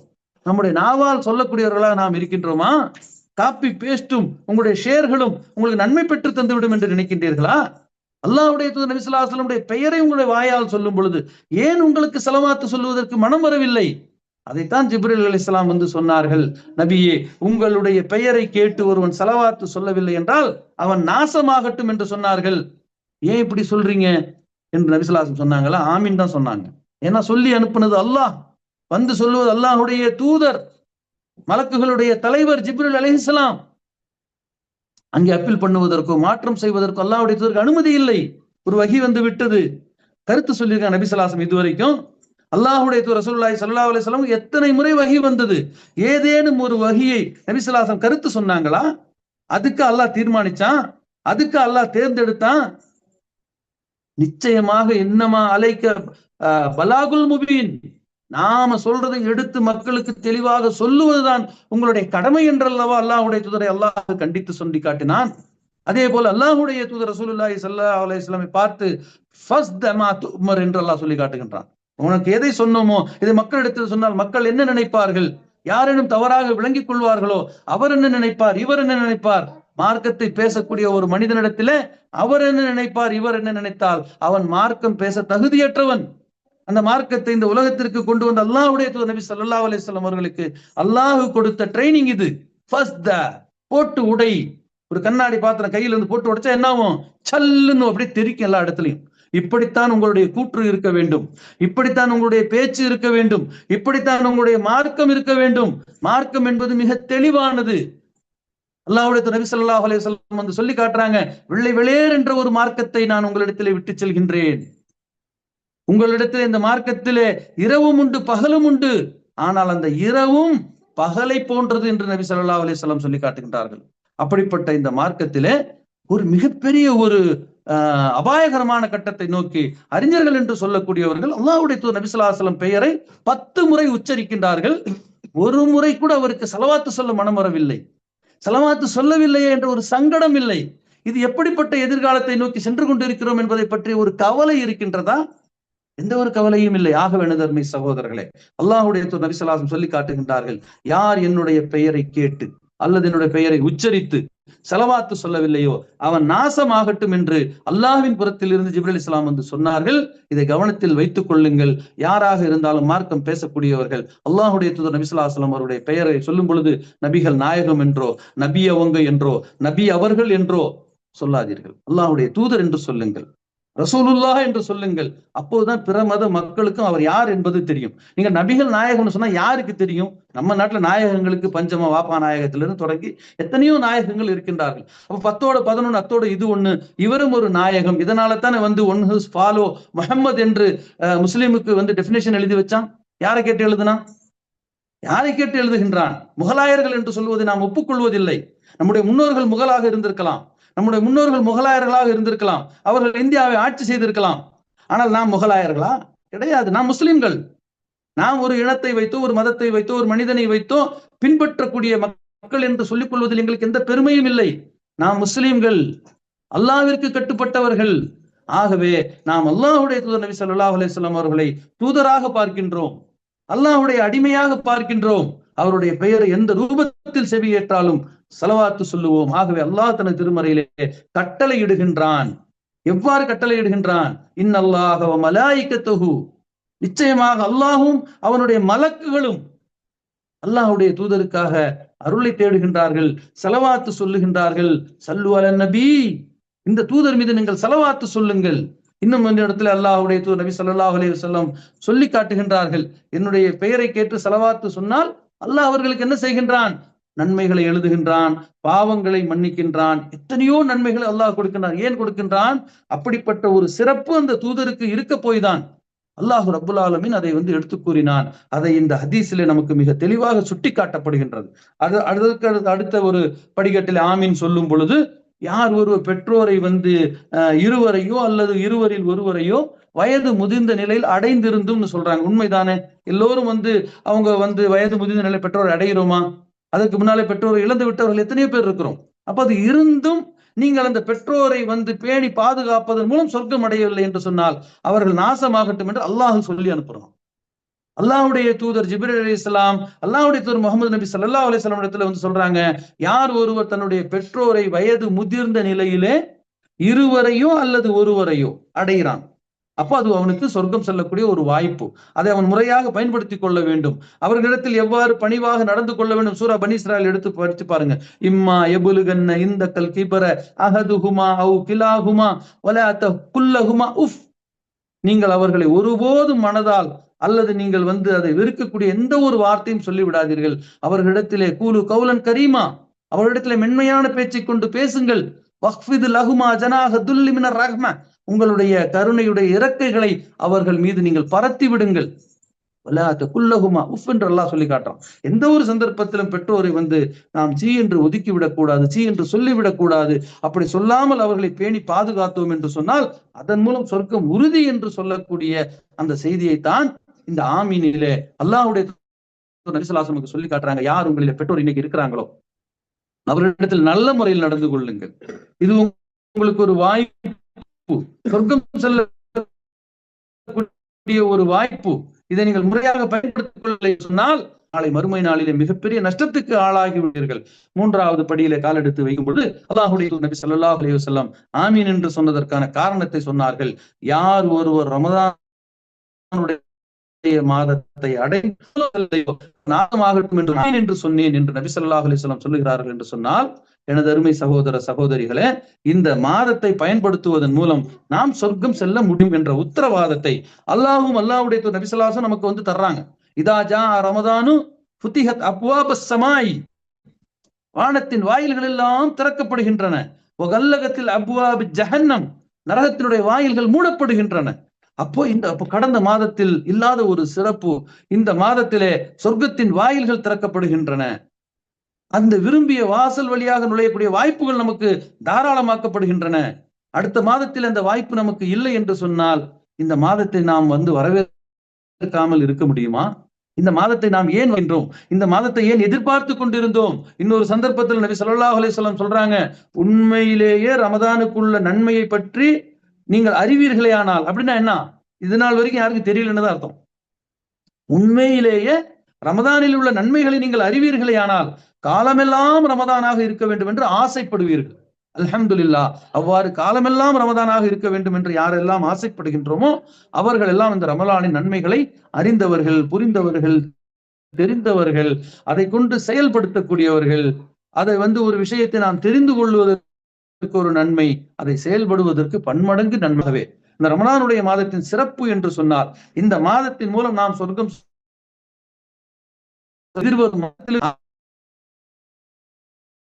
நம்முடைய நாவால் சொல்லக்கூடியவர்களாக நாம் இருக்கின்றோமா? காப்பி பேஸ்டும் உங்களுடைய ஷேர்களும் உங்களுக்கு நன்மை பெற்று தந்துவிடும் என்று நினைக்கின்றீர்களா? அல்லாஹ்வுடைய தூதர் நபி ஸல்லல்லாஹு அலைஹி வஸல்லம் பெயரை உங்களுடைய வாயால் சொல்லும் பொழுது ஏன் உங்களுக்கு ஸலவாத்து சொல்லுவதற்கு மனம் வரவில்லை? அதைத்தான் ஜிப்ரீல் அலைஹிஸ்ஸலாம் வந்து சொன்னார்கள், நபியே உங்களுடைய பெயரை கேட்டு ஒருவன் ஸலவாத்து சொல்லவில்லை என்றால் அவன் நாசமாகட்டும் என்று சொன்னார்கள். ஏன் இப்படி சொல்றீங்க என்று நபி ஸல்லல்லாஹு அலைஹி வஸல்லம் சொன்னாங்களா? ஆமீன் தான் சொன்னாங்க. ஏன்னா சொல்லி அனுப்புனது அல்லாஹ், வந்து சொல்லுவது அல்லாஹ்வுடைய தூதர், மலக்குகளுடைய தலைவர் ஜிப்ரீல் அலைஹிஸ்ஸலாம். அங்கே அப்பீல் பண்ணுவதற்கோ மாற்றம் செய்வதற்கோ அல்லாஹ்வுடைய தூதருக்கு அனுமதி இல்லை. ஒரு வஹி வந்து விட்டது. கருத்து சொல்லியிருக்காங்க நபி ஸல்லல்லாஹு அலைஹி வஸல்லம். இதுவரைக்கும் அல்லாஹ்வுடைய தூதர் ரசூலுல்லாஹி ஸல்லல்லாஹு அலைஹி வஸல்லம் எத்தனை முறை வஹி வந்தது? ஏதேனும் ஒரு வஹியை நபி ஸல்லல்லாஹு அலைஹி வஸல்லம் கருத்து சொன்னாங்களா? அதுக்கு அல்லாஹ் தீர்மானிச்சான், அதுக்கு அல்லாஹ் தேர்ந்தெடுத்தான். நிச்சயமாக இன்னமா அலைக்க பலாகுல் முபீன், நாம சொல்றதை எடுத்து மக்களுக்கு தெளிவாக சொல்லுவதுதான் உங்களுடைய கடமை என்றல்லவா அல்லாஹ்வுடைய தூதரை அல்லாஹ் கண்டித்து சொல்லி காட்டினான். அதே போல அல்லாஹ்வுடைய தூதர் ரசூலுல்லாஹி ஸல்லல்லாஹு அலைஹி வஸல்லம் பார்த்து ஃபஸ்த மா துமர் என்று அல்லாஹ் சொல்லி காட்டுகின்றான். உனக்கு எதை சொன்னோமோ இதை மக்களிடத்தில் சொன்னால் மக்கள் என்ன நினைப்பார்கள், யாரேனும் தவறாக விளங்கிக் கொள்வார்களோ, அவர் என்ன நினைப்பார், இவர் என்ன நினைப்பார். மார்க்கத்தை பேசக்கூடிய ஒரு மனிதனிடத்திலே அவர் என்ன நினைப்பார், இவர் என்ன நினைத்தால் அவன் மார்க்கம் பேச தகுதியற்றவன். அந்த மார்க்கத்தை இந்த உலகத்திற்கு கொண்டு வந்த அல்லாஹ்வுடைய தூதர் நபி ஸல்லல்லாஹு அலைஹி வஸல்லம் அவர்களுக்கு அல்லாஹ் கொடுத்த ட்ரைனிங் இது. போட்டு உடை. ஒரு கண்ணாடி பாத்திரம் கையில இருந்து போட்டு உடைச்சா என்ன ஆகும், சல்லுன்னு அப்படியே தெரிக்கும் எல்லா இடத்துலையும். இப்படித்தான் உங்களுடைய கூற்று இருக்க வேண்டும், இப்படித்தான் உங்களுடைய பேச்சு இருக்க வேண்டும், இப்படித்தான் உங்களுடைய மார்க்கம் இருக்க வேண்டும். மார்க்கம் என்பது மிக தெளிவானது. அல்லாஹ்வுடைய நபி ஸல்லல்லாஹு அலைஹி வஸல்லம் வந்து சொல்லி காட்டுறாங்க, வெள்ளை வெளியேர் என்ற ஒரு மார்க்கத்தை நான் உங்களிடத்திலே விட்டு செல்கின்றேன். உங்களிடத்தில் இந்த மார்க்கத்திலே இரவும் உண்டு பகலும் உண்டு, ஆனால் அந்த இரவும் பகலை போன்றது என்று நபி ஸல்லல்லாஹு அலைஹி வஸல்லம் சொல்லி காட்டுகின்றார்கள். அப்படிப்பட்ட இந்த மார்க்கத்திலே ஒரு மிகப்பெரிய ஒரு அபாயகரமான கட்டத்தை நோக்கி அறிஞர்கள் என்று சொல்லக்கூடியவர்கள் அல்லாஹ்வுடைய தூதர் நபி ஸல்லல்லாஹு அலைஹி வஸல்லம் பெயரை 10 முறை உச்சரிக்கின்றார்கள். ஒரு முறை கூட அவருக்கு ஸலவாத்து சொல்ல மனம் வரவில்லை. ஸலவாத்து சொல்லவில்லையே என்ற ஒரு சங்கடம் இல்லை. இது எப்படிப்பட்ட எதிர்காலத்தை நோக்கி சென்று கொண்டிருக்கிறோம் என்பதை பற்றி ஒரு கவலை இருக்கின்றதா? எந்த ஒரு கவலையும் இல்லை. ஆகவே நறுமை சகோதரர்களே, அல்லாஹ்வுடைய தூதர் நபி ஸல்லல்லாஹு அலைஹி வஸல்லம் சொல்லி காட்டுகின்றார்கள், யார் என்னுடைய பெயரை கேட்டு அல்லது என்னுடைய பெயரை உச்சரித்து ஸலவாத்து சொல்லவில்லையோ அவன் நாசமாகட்டும் என்று அல்லாஹ்வின் புறத்தில் இருந்து ஜிப்ரீல் அலைஹிஸ்ஸலாம் வந்து சொன்னார்கள். இதை கவனத்தில் வைத்துக் கொள்ளுங்கள். யாராக இருந்தாலும் மார்க்கம் பேசக்கூடியவர்கள் அல்லாஹ்வுடைய தூதர் நபி ஸல்லல்லாஹு அலைஹி வஸல்லம் அவருடைய பெயரை சொல்லும் பொழுது நபிகள் நாயகம் என்றோ, நபி அவங்க என்றோ, நபி அவர்கள் என்றோ சொல்லாதீர்கள். அல்லாஹ்வுடைய தூதர் என்று சொல்லுங்கள், ரசூலுல்லாஹ் என்று சொல்லுங்கள். அப்போதுதான் பிற மத மக்களுக்கும் அவர் யார் என்பது தெரியும். நீங்க நபிகள் நாயகம்னு சொன்னா யாருக்கு தெரியும்? நம்ம நாட்டுல நாயகங்களுக்கு பஞ்சமா வாப்பா நாயகத்திலிருந்து தொடங்கி எத்தனையோ நாயகங்கள் இருக்கின்றார்கள். அப்ப 10ஓட 11 அத்தோட இது ஒண்ணு, இவரும் ஒரு நாயகம். இதனால தானே வந்து ஒன் ஹூஸ் ஃபாலோ முஹம்மது என்று முஸ்லீமுக்கு வந்து டெபினேஷன் எழுதி வச்சான். யாரை கேட்டு எழுதுனான்? யாரை கேட்டு எழுதுகின்றான்? முகலாயர்கள் என்று சொல்வதை நாம் ஒப்புக்கொள்வதில்லை. நம்முடைய முன்னோர்கள் முகலாக இருந்திருக்கலாம், நம்முடைய முன்னோர்கள் முகலாயர்களாக இருந்திருக்கலாம், அவர்கள் இந்தியாவை ஆட்சி செய்திருக்கலாம். ஆனால் நாம் முகலாயர்களா? கிடையாது. நாம் முஸ்லிம்கள். நாம் ஒரு இனத்தை வைத்தோ, ஒரு மதத்தை வைத்தோ, ஒரு மனிதனை வைத்தோ பின்பற்றக்கூடிய மக்கள் என்று சொல்லிக் கொள்வதில் எங்களுக்கு எந்த பெருமையும் இல்லை. நாம் முஸ்லிம்கள், அல்லாஹ்விற்கு கட்டுப்பட்டவர்கள். ஆகவே நாம் அல்லாஹ்வுடைய தூதர் நபி ஸல்லல்லாஹு அலைஹி வஸல்லம் அவர்களை தூதராக பார்க்கின்றோம், அல்லாஹ்வுடைய அடிமையாக பார்க்கின்றோம். அவருடைய பெயரை எந்த ரூபத்தில் செவியேற்றாலும் ஸலவாத்து சொல்லுவோம். ஆகவே அல்லாஹ் தனது திருமறையிலே கட்டளை இடுகின்றான். எவ்வாறு கட்டளை இடுகின்றான்? இன்னல்லாஹ வ மலாயிகத்துஹு, நிச்சயமாக அல்லாஹும் அவனுடைய மலக்குகளும் அல்லாஹ்வுடைய தூதருக்காக அருளை தேடுகின்றார்கள், ஸலவாத்து சொல்லுகின்றார்கள். ஸல்லு அலன் நபி, இந்த தூதர் மீது நீங்கள் ஸலவாத்து சொல்லுங்கள். இன்னும் இந்த இடத்துல அல்லாஹ்வுடைய தூதர் நபி ஸல்லல்லாஹு அலைஹி வஸல்லம் சொல்லி காட்டுகின்றார்கள், என்னுடைய பெயரை கேட்டு ஸலவாத்து சொன்னால் அல்லாஹ் அவர்களுக்கு என்ன செய்கின்றான்? நன்மைகளை எழுதுகின்றான், பாவங்களை மன்னிக்கின்றான். எத்தனையோ நன்மைகளை அல்லாஹ் கொடுக்கின்றான். ஏன் கொடுக்கின்றான்? அப்படிப்பட்ட ஒரு சிறப்பு அந்த தூதருக்கு இருக்க போய்தான் அல்லாஹ் ரப்புல் ஆலமீன் அதை வந்து எடுத்து கூறினான். அதை இந்த ஹதீஸிலே நமக்கு மிக தெளிவாக சுட்டி காட்டப்படுகின்றது. அதற்கு அடுத்த ஒரு படிக்கட்டில் ஆமீன் சொல்லும் பொழுது, யார் ஒரு பெற்றோரை வந்து இருவரையோ அல்லது இருவரில் ஒருவரையோ வயது முதிர்ந்த நிலையில் அடைந்திருந்தும் சொல்றாங்க. உண்மைதானே? எல்லோரும் வந்து அவங்க வந்து வயது முதிர்ந்த நிலை பெற்றோரை அடைகிறோமா? அதுக்கு முன்னாலே பெற்றோரை இழந்து விட்டவர்கள் எத்தனையோ பேர் இருக்கிறோம். அப்ப அது இருந்தும் நீங்கள் அந்த பெற்றோரை வந்து பேணி பாதுகாப்பதன் மூலம் சொர்க்கம் அடையவில்லை என்று சொன்னால் அவர்கள் நாசமாகட்டும் என்று அல்லாஹ் சொல்லி அனுப்புறோம். அல்லாஹ்வுடைய தூதர் ஜிப்ரீல் அலைஹிஸ்ஸலாம், அல்லாஹ்வுடைய தூதர் முஹம்மது நபி ஸல்லல்லாஹு அலைஹி வஸல்லம் இடத்துல வந்து சொல்றாங்க, யார் ஒருவர் தன்னுடைய பெற்றோரை வயது முதிர்ந்த நிலையிலே இருவரையோ அல்லது ஒருவரையோ அடைகிறான், அப்போ அது அவனுக்கு சொர்க்கம் செல்லக்கூடிய ஒரு வாய்ப்பு. அதை அவன் முறையாக பயன்படுத்திக் கொள்ள வேண்டும். அவர்களிடத்தில் எவ்வாறு பணிவாக நடந்து கொள்ள வேண்டும்? சூரா பனி இஸ்ராயீல் எடுத்து படிச்சு பாருங்க. இம்மா யபுலுகன்ன இந்தக்கல் கிபர அஹதுஹுமா அவ் கிலாஹுமா வலா தகுல்லஹுமா உஃப், நீங்கள் அவர்களை ஒருபோதும் மனதால் அல்லது நீங்கள் வந்து அதை வெறுக்கக்கூடிய எந்த ஒரு வார்த்தையும் சொல்லி விடாதீர்கள். அவர்களிடத்திலே கூலு கௌலன் கரீமா, அவர்களிடத்திலே மென்மையான பேச்சை கொண்டு பேசுங்கள். வக்ஃபிது லஹுமா ஜனாஹ துல்லி மினர் ரஹ்ம, உங்களுடைய கருணையுடைய இறக்கைகளை அவர்கள் மீது நீங்கள் பரத்தி விடுங்கள். வலா தகுல்லஹுமா உஃப் என்று அல்லாஹ் சொல்லி காட்டுறான். எந்த ஒரு சந்தர்ப்பத்திலும் பெற்றோரை வந்து நாம் சீ என்று ஒதுக்கி விடக்கூடாது, சீ என்று சொல்லிவிடக் கூடாது. அப்படி சொல்லாமல் அவர்களை பேணி பாதுகாத்தோம் என்று சொன்னால் அதன் மூலம் சொர்க்கம் உறுதி என்று சொல்லக்கூடிய அந்த செய்தியைத்தான் இந்த ஆமீனிலே அல்லாஹ்வுடைய நபி ஸல்லல்லாஹு அலைஹி வஸல்லம் சொல்லி காட்டுறாங்க. யார் உங்களிலே பெற்றோர் இன்னைக்கு இருக்கிறாங்களோ அவர்களிடத்தில் நல்ல முறையில் நடந்து கொள்ளுங்கள். இது உங்களுக்கு ஒரு வாய்ப்பு, சொர்க்கம் செல்ல ஒரு வாய்ப்பு. இதை நீங்கள் முறையாக பயன்படுத்திக் கொள்ளவில்லை சொன்னால் நாளை மறுமை நாளிலே மிகப்பெரிய நஷ்டத்துக்கு ஆளாகி விடுவீர்கள். மூன்றாவது படியிலே கால் எடுத்து வைக்கும் பொழுது அல்லாஹ்வுடைய நபி ஸல்லல்லாஹு அலைஹி வஸல்லம் ஆமீன் என்று சொன்னதற்கான காரணத்தை சொன்னார்கள். யார் ஒருவர் ரமதானுடைய மாதத்தை அடைந்தோ நாசமாகட்டும் என்று நான் என்று சொன்னேன் என்று நபி ஸல்லல்லாஹு அலைஹி வஸல்லம் சொல்லுகிறார்கள் என்று சொன்னால், எனது அருமை சகோதர சகோதரிகளே, இந்த மாதத்தை பயன்படுத்துவதன் மூலம் நாம் சொர்க்கம் செல்ல முடியும் என்ற உத்தரவாதத்தை அல்லாஹ்வும் அல்லாஹ்வுடைய நபி ஸல்லல்லாஹு அலைஹி வஸல்லம் நமக்கு வந்து தர்றாங்க. இதா ஜா ரமதானு ஃபுதிஹத் அப்வாபஸ் ஸமாய், வானத்தின் வாயில்கள் எல்லாம் திறக்கப்படுகின்றன. வகல்லகத்தில் அப்வாபி ஜஹன்னம், நரகத்தினுடைய வாயில்கள் மூடப்படுகின்றன. அப்போ கடந்த மாதத்தில் இல்லாத ஒரு சிறப்பு, இந்த மாதத்திலே சொர்க்கத்தின் வாயில்கள் திறக்கப்படுகின்றன. அந்த விரும்பிய வாசல் வழியாக நுழையக்கூடிய வாய்ப்புகள் நமக்கு தாராளமாக்கப்படுகின்றன. அடுத்த மாதத்தில் அந்த வாய்ப்பு நமக்கு இல்லை என்று சொன்னால் இந்த மாதத்தை நாம் வந்து வரவேற்காமல் இருக்க முடியுமா? இந்த மாதத்தை நாம் ஏன் வென்றோம்? இந்த மாதத்தை ஏன் எதிர்பார்த்து கொண்டிருந்தோம்? இன்னொரு சந்தர்ப்பத்தில் நபி ஸல்லல்லாஹு அலைஹி வஸல்லம் சொல்றாங்க, உண்மையிலேயே ரமதானுக்குள்ள நன்மையை பற்றி நீங்கள் அறிவீர்களே ஆனால், அப்படின்னா என்ன? இது நாள் வரைக்கும் யாருக்கும் தெரியலன்னு தான் அர்த்தம். உண்மையிலேயே ரமதானில் உள்ள நன்மைகளை நீங்கள் அறிவீர்களே ஆனால் காலமெல்லாம் ரமதானாக இருக்க வேண்டும் என்று ஆசைப்படுவீர்கள். அல்ஹம்துலில்லாஹ், அவ்வாறு காலமெல்லாம் ரமதானாக இருக்க வேண்டும் என்று யாரெல்லாம் ஆசைப்படுகின்றோமோ அவர்கள் எல்லாம் இந்த ரமலானின் நன்மைகளை அறிந்தவர்கள், புரிந்தவர்கள், தெரிந்தவர்கள், அதை கொண்டு செயல்படுத்தக்கூடியவர்கள். அதை ஒரு விஷயத்தை நாம் தெரிந்து கொள்வதற்கு ஒரு நன்மை, அதை செயல்படுவதற்கு பன்மடங்கு நன்மையாகவே இந்த ரமலானுடைய மாதத்தின் சிறப்பு என்று சொன்னார். இந்த மாதத்தின் மூலம் நாம் சொர்க்கம்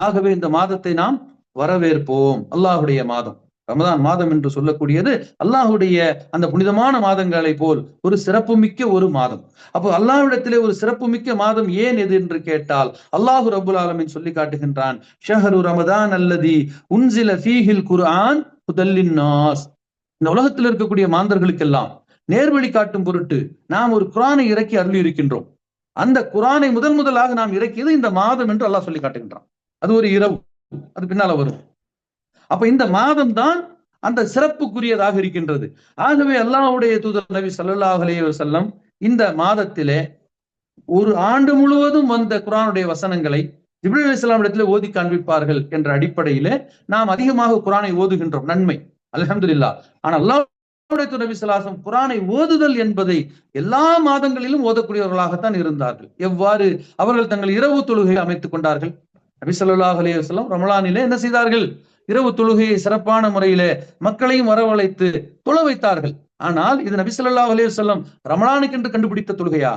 ஆகவே இந்த மாதத்தை நாம் வரவேற்போம். அல்லாஹுடைய மாதம் ரமதான் மாதம் என்று சொல்லக்கூடியது அல்லாஹுடைய அந்த புனிதமான மாதங்களை போல் ஒரு சிறப்புமிக்க ஒரு மாதம். அப்போ அல்லாஹ்விடத்திலே ஒரு சிறப்புமிக்க மாதம் ஏன் எது என்று கேட்டால், அல்லாஹு ரப்புல் ஆலமீன் சொல்லி காட்டுகின்றான், ஷஹரு ரமதான் அல்லதி உன்சில ஃபீஹில் குர்ஆன் ஹுதல் லின்னாஸ். இந்த உலகத்தில் இருக்கக்கூடிய மாந்தர்களுக்கெல்லாம் நேர்வழி காட்டும் பொருட்டு நாம் ஒரு குர்ஆனை இறக்கி அருளி இருக்கின்றோம். அந்த குர்ஆனை முதலாக நாம் இறக்கியது இந்த மாதம் என்று அல்லாஹ் சொல்லி காட்டுகின்றான். அது ஒரு இரவு, அது பின்னால வரும். அப்ப இந்த மாதம் தான் அந்த சிறப்புக்குரியதாக இருக்கின்றது. ஆகவே அல்லாஹ்வுடைய தூதர் நபி ஸல்லல்லாஹு அலைஹி வஸல்லம் இந்த மாதத்திலே ஒரு ஆண்டு முழுவதும் வந்த குர்ஆனுடைய வசனங்களை ஜிப்ரீல் அலைஹிஸ்ஸலாம் இடத்திலே ஓதி காண்பிப்பார்கள் என்ற அடிப்படையிலே நாம் அதிகமாக குர்ஆனை ஓதுகின்றோம். நன்மை, அல்ஹம்துலில்லாஹ். ஆனால் அல்லாஹ்வுடைய தூதர் நபி ஸல்லல்லாஹு அலைஹி வஸல்லம் குர்ஆனை ஓதுதல் என்பதை எல்லா மாதங்களிலும் ஓதக்கூடியவர்களாகத்தான் இருந்தார்கள். எவ்வாறு அவர்கள் தங்கள் இரவு தொழுகையை அமைத்துக் கொண்டார்கள்? நபி ஸல்லல்லாஹு அலைஹி வஸல்லம் ரமலானிலே என்ன செய்தார்கள்? இரவு தொழுகையை சிறப்பான முறையிலே மக்களையும் வரவழைத்து தொழ வைத்தார்கள். ஆனால் இது நபி ஸல்லல்லாஹு அலைஹி வஸல்லம் ரமலானுக்கு என்று கண்டுபிடித்த தொழுகையா?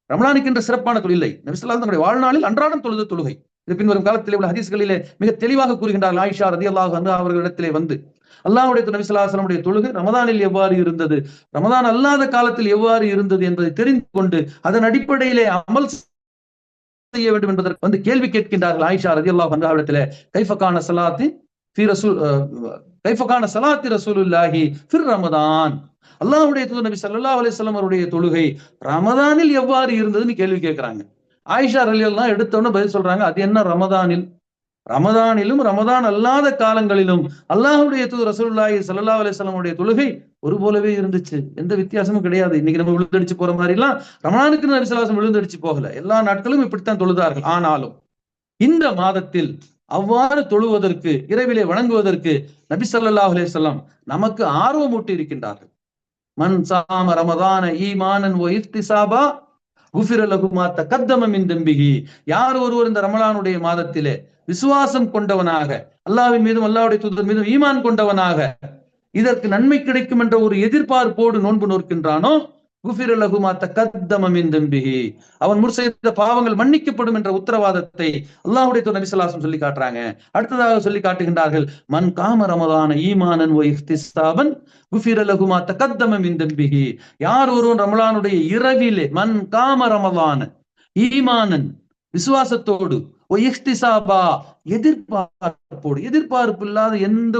ரமலானுக்கு என்று சிறப்பான தொழிலை நபி ஸல்லல்லாஹு அலைஹி வஸல்லம் வாழ்நாளில் அன்றாடம் தொழுத தொழுகை. இது பின்வரும் காலத்திலே உள்ள ஹதீஸ்களிலே மிக தெளிவாக கூறுகின்றார்கள். ஆயிஷா ரலியல்லாஹு அன்ஹா அவர்களிடத்திலே வந்து அல்லாஹ்வுடைய நபி ஸல்லல்லாஹு அலைஹி வஸல்லம் தொழுகை ரமதானில் எவ்வாறு இருந்தது, ரமதான் அல்லாத காலத்தில் எவ்வாறு இருந்தது என்பதை தெரிந்து கொண்டு அதன் அடிப்படையிலே அமல் செய்ய வேண்டும் என்பதற்கு கேள்வி கேட்கின்றார்கள். ஆயிஷா ரலியல்லாஹு அன்ஹா இடத்திலே கைஃபகான ஸலாத்தி ஃபீ ரசூல் கைஃபகான ஸலாத்தி ரசூலுல்லாஹி ஃபிர் ரமதான், அல்லாஹ்வுடைய தூதர் நபி ஸல்லல்லாஹு அலைஹி வஸல்லம் அவருடைய தொழுகை ரமதானில் எவ்வாறு இருந்ததுன்னு கேள்வி கேட்கிறாங்க. ஆயிஷா ரலியல்லாஹு எடுத்தவொன்னு பதில் சொல்றாங்க, அது என்ன ரமதானில், ரமதானிலும் ரமதான் அல்லாத காலங்களிலும் அல்லாஹ்வுடைய தூதர் ரசூலுல்லாஹி ஸல்லல்லாஹு அலைஹி வஸல்லம் உடைய தொழுகை ஒரு போலவே இருந்துச்சு, எந்த வித்தியாசமும் கிடையாது. இன்னைக்கு நம்ம விழுந்தடிச்சு போற மாதிரி எல்லாம் ரமலானுக்கு நபி ஸல்லல்லாஹு அலைஹி வஸல்லம் விழுந்தடிச்சு போகல, எல்லா நாட்களும் இப்படித்தான் தொழுதார்கள். ஆனாலும் இந்த மாதத்தில் அவ்வாறு தொழுவதற்கு, இரவிலே வணங்குவதற்கு நபி ஸல்லல்லாஹு அலைஹி வஸல்லம் நமக்கு ஆர்வமூட்டி இருக்கின்றார்கள். மன் சாம ரமதான ஈமானன் வ இஹ்திசாபா குஃபிர லஹு மா தகத்தம மின் தம்பிஹி. யார் ஒருவர் இந்த ரமலானுடைய மாதத்திலே விசுவாசம் கொண்டவனாக, அல்லாஹ்வின் மீதும் அல்லாஹ்வுடைய தூதர் மீதும் ஈமான் கொண்டவனாக இதற்கு நன்மை கிடைக்கும் என்ற ஒரு எதிர்பார்ப்போடு நோன்பு நோக்கின்றானோ, குஃபிர லஹு மா தகத்தம மின் தம்பிஹி, அவன் முற்செய்த பாவங்கள் மன்னிக்கப்படும் என்ற உத்தரவாதத்தை அல்லாஹ்வுடைய தூதர் நபி ஸல்லல்லாஹு அலைஹி வஸல்லம் சொல்லி காட்டுறாங்க. அடுத்ததாக சொல்லி காட்டுகின்றார்கள், மன் காம ரமதான ஈமானன் வ இஹ்திசாபன் குஃபிர லஹு மா தகத்தம மின் தம்பிஹி. யார் ஒருவன் ரமலானுடைய இரவிலே, மன் காம ரமதான ஈமானன் விசுவாசத்தோடு, ஒ இஹ்திசாபா எதிர்பார்ப்போடு, எதிர்பார்ப்பு இல்லாத எந்த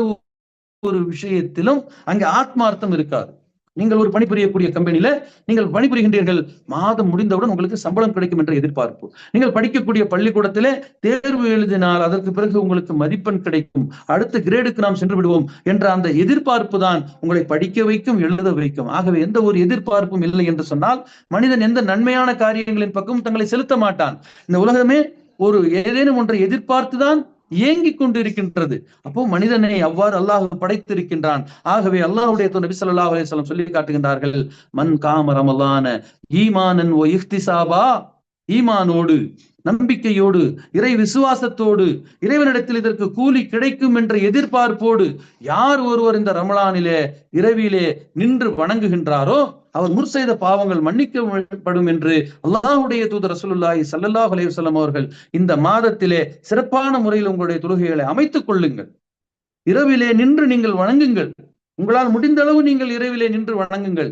ஒரு விஷயத்திலும் அங்கே ஆத்மார்த்தம் இருக்காது. நீங்கள் ஒரு பணிபுரியக்கூடிய கம்பெனியில நீங்கள் பணிபுரிகின்றீர்கள், மாதம் முடிந்தவுடன் உங்களுக்கு சம்பளம் கிடைக்கும் என்ற எதிர்பார்ப்பு. நீங்கள் படிக்கக்கூடிய பள்ளிக்கூடத்திலே தேர்வு எழுதினால் அதற்கு பிறகு உங்களுக்கு மதிப்பெண் கிடைக்கும், அடுத்த கிரேடுக்கு நாம் சென்று விடுவோம் என்ற அந்த எதிர்பார்ப்பு தான் உங்களை படிக்க வைக்கும், எழுத வைக்கும். ஆகவே எந்த ஒரு எதிர்பார்ப்பும் இல்லை என்று சொன்னால் மனிதன் எந்த நன்மையான காரியங்களின் பக்கம் தங்களை செலுத்த மாட்டான். இந்த உலகமே ஒரு ஏதேனும் ஒன்றை எதிர்பார்த்துதான் ஏங்கிக் கொண்டு இருக்கின்றது. அப்போ மனிதனை அவ்வாறு அல்லாஹ் படைத்திருக்கின்றான். ஆகவே அல்லாஹ்வுடைய நபி ஸல்லல்லாஹு அலைஹி வஸல்லம் சொல்லி காட்டுகின்றார்கள், மன் காம ரமலான ஈமானன் வ இஹ்திசாபா, ஈமானோடு, நம்பிக்கையோடு, இறை விசுவாசத்தோடு, இறைவனிடத்தில் இதற்கு கூலி கிடைக்கும் என்ற எதிர்பார்ப்போடு யார் ஒருவர் இந்த ரமலானிலே இரவிலே நின்று வணங்குகின்றாரோ அவர் முற்செய்த பாவங்கள் மன்னிக்கப்படும் என்று அல்லாஹ்வுடைய தூதர் ரசூலுல்லாஹி ஸல்லல்லாஹு அலைஹி வஸல்லம் அவர்கள் இந்த மாதத்திலே சிறப்பான முறையில் உங்களுடைய தொழுகைகளை அமைத்துக் கொள்ளுங்கள். இரவிலே நின்று நீங்கள் வணங்குங்கள். உங்களால் முடிந்த அளவு நீங்கள் இரவிலே நின்று வணங்குங்கள்.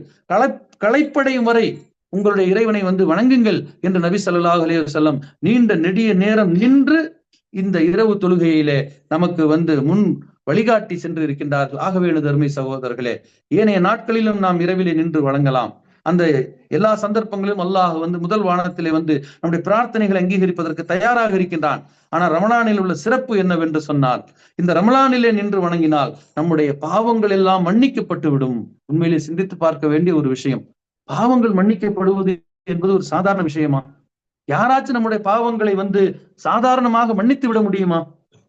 களைப்படையும் வரை உங்களுடைய இறைவனை வந்து வணங்குங்கள் என்று நபி ஸல்லல்லாஹு அலைஹி வஸல்லம் நீண்ட நெடிய நேரம் நின்று இந்த இரவு தொழுகையிலே நமக்கு வந்து முன் வழிகாட்டி சென்று இருக்கின்றார்கள். ஆகவே அருமை சகோதரர்களே, ஏனைய நாட்களிலும் நாம் இரவிலே நின்று வணங்கலாம். அந்த எல்லா சந்தர்ப்பங்களிலும் அல்லாஹ் வந்து முதல் வானத்திலே வந்து நம்முடைய பிரார்த்தனைகளை அங்கீகரிப்பதற்கு தயாராக இருக்கின்றான். ஆனால் ரமலானில் உள்ள சிறப்பு என்னவென்று சொன்னால், இந்த ரமலானிலே நின்று வணங்கினால் நம்முடைய பாவங்கள் எல்லாம் மன்னிக்கப்பட்டு விடும். உண்மையிலே சிந்தித்து பார்க்க வேண்டிய ஒரு விஷயம். பாவங்கள் மன்னிக்கப்படுவது என்பது ஒரு சாதாரண விஷயமா? யாராச்சும் நம்முடைய பாவங்களை வந்து சாதாரணமாக மன்னித்து விட முடியுமா?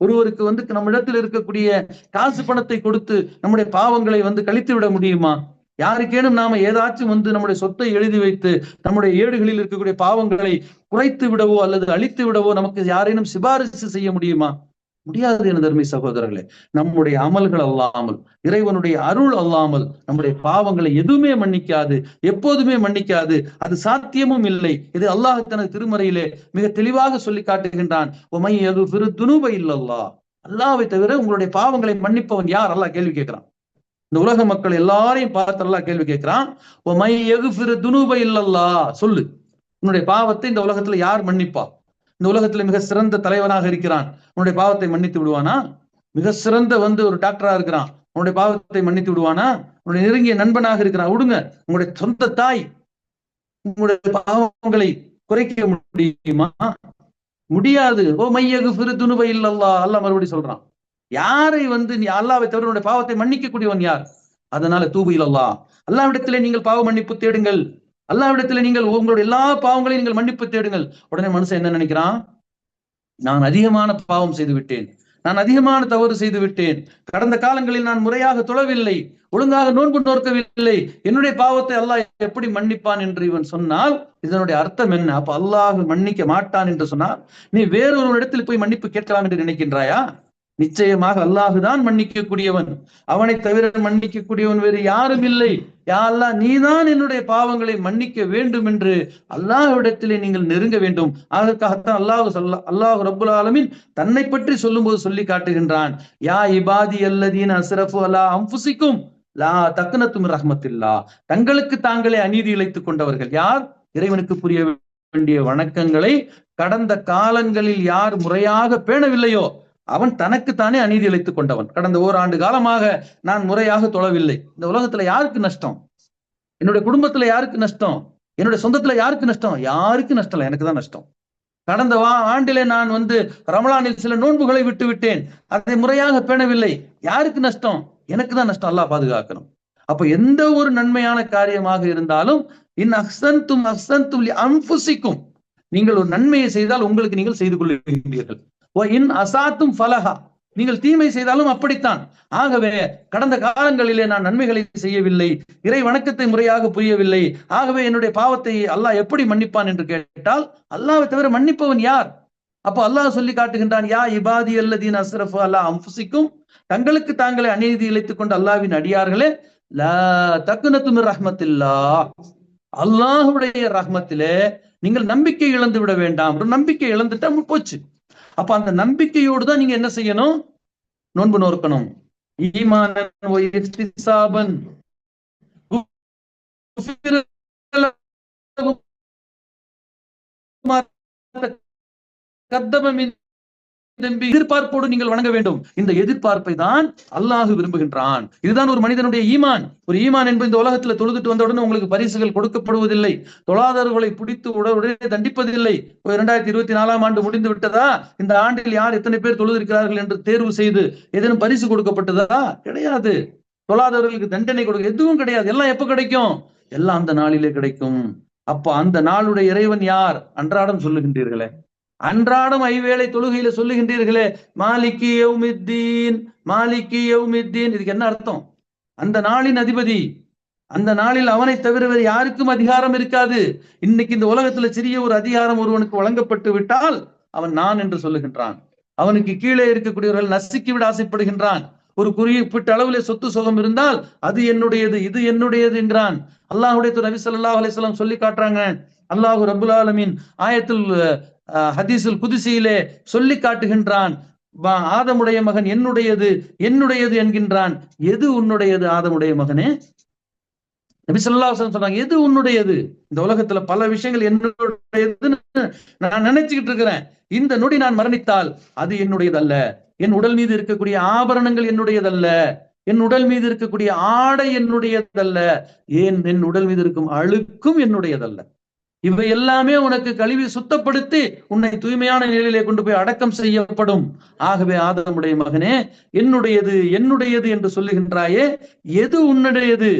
ஒருவருக்கு வந்து நம்மிடத்தில் இருக்கக்கூடிய காசு பணத்தை கொடுத்து நம்முடைய பாவங்களை வந்து கழித்து விட முடியுமா? யாருக்கேனும் நாம ஏதாச்சும் வந்து நம்முடைய சொத்தை எழுதி வைத்து நம்முடைய ஏடுகளில் இருக்கக்கூடிய பாவங்களை குறைத்து விடவோ அல்லது அழித்து விடவோ நமக்கு யாரேனும் சிபாரிசு செய்ய முடியுமா? முடியாது. என தர்மி சகோதரர்களே, நம்முடைய அமல்கள் அல்லாமல், இறைவனுடைய அருள் அல்லாமல் நம்முடைய பாவங்களை எதுவுமே மன்னிக்காது, எப்போதுமே மன்னிக்காது. அது சாத்தியமும் இல்லை. இது அல்லாஹ் தனது திருமறையிலே மிக தெளிவாக சொல்லி காட்டுகின்றான். அல்லாஹ்வை தவிர உங்களுடைய பாவங்களை மன்னிப்பவன் யார்? அல்லாஹ் கேள்வி கேட்கிறான். இந்த உலக மக்கள் எல்லாரையும் பார்த்து அல்லாஹ் கேள்வி கேட்கிறான். சொல்லு, உன்னுடைய பாவத்தை இந்த உலகத்துல யார் மன்னிப்பா? இந்த உலகத்துல மிக சிறந்த தலைவனாக இருக்கிறான், உன்னுடைய பாவத்தை மன்னித்து விடுவானா? மிக சிறந்த வந்து ஒரு டாக்டரா இருக்கிறான், உன்னுடைய பாவத்தை மன்னித்து விடுவானா? உன்னுடைய நெருங்கிய நண்பனாக இருக்கிறான், விடுங்க. உங்களுடைய சொந்த தாய் உங்களுடைய பாவங்களை குறைக்க முடியுமா? முடியாது. ஓ மையகு பிற துணுவை இல்லல்லா, அல்லாஹ் மறுபடி சொல்றான். யாரை வந்து நீ அல்லாஹ்வை தவிர உன்னுடைய பாவத்தை மன்னிக்க கூடியவன் யார்? அதனால தூபு இல்லல்லாஹ், அல்லாஹ்விடத்திலே நீங்கள் பாவ மன்னிப்பு தேடுங்கள். அல்லாஹ்விடத்திலே நீங்கள் உங்களுடைய எல்லா பாவங்களையும் நீங்கள் மன்னிப்பு தேடுங்கள். உடனே மனுஷன் என்ன நினைக்கிறான்? நான் அதிகமான பாவம் செய்து விட்டேன், நான் அதிகமான தவறு செய்து விட்டேன், கடந்த காலங்களில் நான் முறையாக தொழவில்லை, ஒழுங்காக நோன்பு நோக்கவில்லை, என்னுடைய பாவத்தை அல்லாஹ் எப்படி மன்னிப்பான் என்று இவன் சொன்னால் இதனுடைய அர்த்தம் என்ன? அப்ப அல்லாஹ் மன்னிக்க மாட்டான் என்று சொன்னால் நீ வேறொரு இடத்தில் போய் மன்னிப்பு கேட்கலாம் என்று நினைக்கின்றாயா? நிச்சயமாக அல்லாஹுதான் மன்னிக்க கூடியவன், அவனை தவிர மன்னிக்க கூடியவன் வேறு யாரும் இல்லை. யா அல்லாஹ், நீதான் என்னுடைய பாவங்களை மன்னிக்க வேண்டும் என்று அல்லாஹ்விடத்திலே நீங்கள் நெருங்க வேண்டும். அதற்காகத்தான் அல்லாஹ் ரப்புல் ஆலமீன் தன்னை பற்றி சொல்லும் போது சொல்லி காட்டுகின்றான். யா இபாதி அல்லதீன அஸ்ரஃபு அலா அன்ஃபுஸிக்கும் லா தக்னது மின் ரஹ்மத்தில்லா. தங்களுக்கு தாங்களே அநீதி இழைத்துக் கொண்டவர்கள் யார்? இறைவனுக்கு புரிய வேண்டிய வணக்கங்களை கடந்த காலங்களில் யார் முறையாக பேணவில்லையோ அவன் தனக்குத்தானே அநீதி இழைத்துக் கொண்டவன். கடந்த ஓராண்டு காலமாக நான் முறையாக தொழவில்லை. இந்த உலகத்துல யாருக்கு நஷ்டம்? என்னுடைய குடும்பத்துல யாருக்கு நஷ்டம்? என்னுடைய சொந்தத்துல யாருக்கு நஷ்டம்? யாருக்கு நஷ்டம் இல்லை, எனக்கு தான் நஷ்டம். கடந்த ஆண்டிலே நான் வந்து ரமலானில் சில நோன்புகளை விட்டு விட்டேன், அதை முறையாக பேணவில்லை. யாருக்கு நஷ்டம்? எனக்கு தான் நஷ்டம். அல்லாஹ் பாதுகாக்கணும். அப்ப எந்த ஒரு நன்மையான காரியமாக இருந்தாலும் இன் அஹ்சன்தும் அஹ்சன்தும் லி அன்ஃபுஸிக்கும், நீங்கள் ஒரு நன்மையை செய்தால் உங்களுக்கு நீங்கள் செய்து கொள்ளுகிறீர்கள். இன் அசாத்தும் ஃபலஹா, நீங்கள் தீமை செய்தாலும் அப்படித்தான். ஆகவே கடந்த காலங்களிலே நான் நன்மைகளை செய்யவில்லை, இறை வணக்கத்தை முறையாக புரியவில்லை, ஆகவே என்னுடைய பாவத்தை அல்லாஹ் எப்படி மன்னிப்பான் என்று கேட்டால் அல்லாஹ்வை தவிர மன்னிப்பவன் யார்? அப்ப அல்லாஹ் சொல்லி காட்டுகின்றான், யா இபாதி அல்லதீன அஸ்ரஃபு அலா அன்ஃபுஸிக்கும், தங்களுக்கு தாங்களே அநீதி இழைத்துக் கொண்ட அல்லாஹ்வின் அடியார்களே, லா தக்னது மின் ரஹ்மத்தில்லாஹ், அல்லாஹ்வுடைய ரஹ்மத்திலே நீங்கள் நம்பிக்கை இழந்து விட வேண்டாம். ஒரு நம்பிக்கை இழந்துட்டா போச்சு. அப்ப அந்த நம்பிக்கையோடு தான் நீங்க என்ன செய்யணும்? நோன்பு நோக்கணும். ஈமானன் வ இஹ்திசாபன் கத்தப மின் நம்பி எதிர்பார்ப்போடு நீங்கள் வணங்க வேண்டும். இந்த எதிர்பார்ப்பை தான் அல்லாஹ் விரும்புகின்றான். இதுதான் ஒரு மனிதனுடைய ஈமான். ஒரு ஈமான் என்பது இந்த உலகத்துல தொழுதுட்டு வந்தவுடனே உங்களுக்கு பரிசுகள் கொடுக்கப்படுவதில்லை. தொழாதவர்களை பிடித்து உடனே தண்டிப்பதில்லை. 2024 ஆண்டு முடிந்து விட்டதா, இந்த ஆண்டில் யார் எத்தனை பேர் தொழுதிருக்கிறார்கள் என்று தேர்வு செய்து ஏதேனும் பரிசு கொடுக்கப்பட்டதா? கிடையாது. தொழாதவர்களுக்கு தண்டனை கொடுக்க எதுவும் கிடையாது. எல்லாம் எப்ப கிடைக்கும்? எல்லாம் அந்த நாளிலே கிடைக்கும். அப்ப அந்த நாளுடைய இறைவன் யார்? அன்றாடம் சொல்லுகின்றீர்களே, அன்றாடம் ஐவேளை தொழுகையில சொல்லுகின்றீர்களே, மாலிகி யௌமித்தீன், மாலிகி யௌமித்தீன், இதுக்கு என்ன அர்த்தம்? அந்த நாளின் அதிபதி, அந்த நாளில் அவனை தவிர வேறு யாருக்கும் அதிகாரம் இருக்காது. இன்னைக்கு இந்த உலகத்துல சிறிய ஒரு அதிகாரம் ஒருவனுக்கு வழங்கப்பட்டு விட்டால் அவன் நான் என்று சொல்லுகின்றான். அவனுக்கு கீழே இருக்கக்கூடியவர்கள் நசுக்கி விட ஆசைப்படுகின்றான். ஒரு குறிப்பிட்ட அளவிலே சொத்து சுகம் இருந்தால் அது என்னுடையது, இது என்னுடையது என்கிறான். அல்லாஹ்வுடைய நபி ஸல்லல்லாஹு அலைஹி வஸல்லம் சொல்லி காட்டுறாங்க. அல்லாஹ் ரப்புல் ஆலமீன் ஆயத்துல் ஹதீஸுல் குதுசியிலே சொல்லி காட்டுகின்றான். ஆதமுடைய மகன் என்னுடையது, என்னுடையது என்கின்றான். எது உன்னுடையது ஆதமுடைய மகனே? நபி ஸல்லல்லாஹு அலைஹி வஸல்லம் சொன்னாங்க, எது உன்னுடையது? இந்த உலகத்துல பல விஷயங்கள் என்னுடையதுன்னு நான் நினைச்சுக்கிட்டு இருக்கிறேன். இந்த நொடி நான் மரணித்தால் அது என்னுடையதல்ல. என் உடல் மீது இருக்கக்கூடிய ஆபரணங்கள் என்னுடையதல்ல, என் உடல் மீது இருக்கக்கூடிய ஆடை என்னுடையதல்ல, ஏன் என் உடல் மீது இருக்கும் அழுக்கும் என்னுடையதல்ல. இவை எல்லாமே உனக்கு கழுவி சுத்தப்படுத்தி உன்னை தூய்மையான நிலையிலே கொண்டு போய் அடக்கம் செய்யப்படும். ஆகவே ஆதமுடைய மகனே, என்னுடையது என்னுடையது என்று சொல்லுகின்றாயே, எது உன்னுடையது?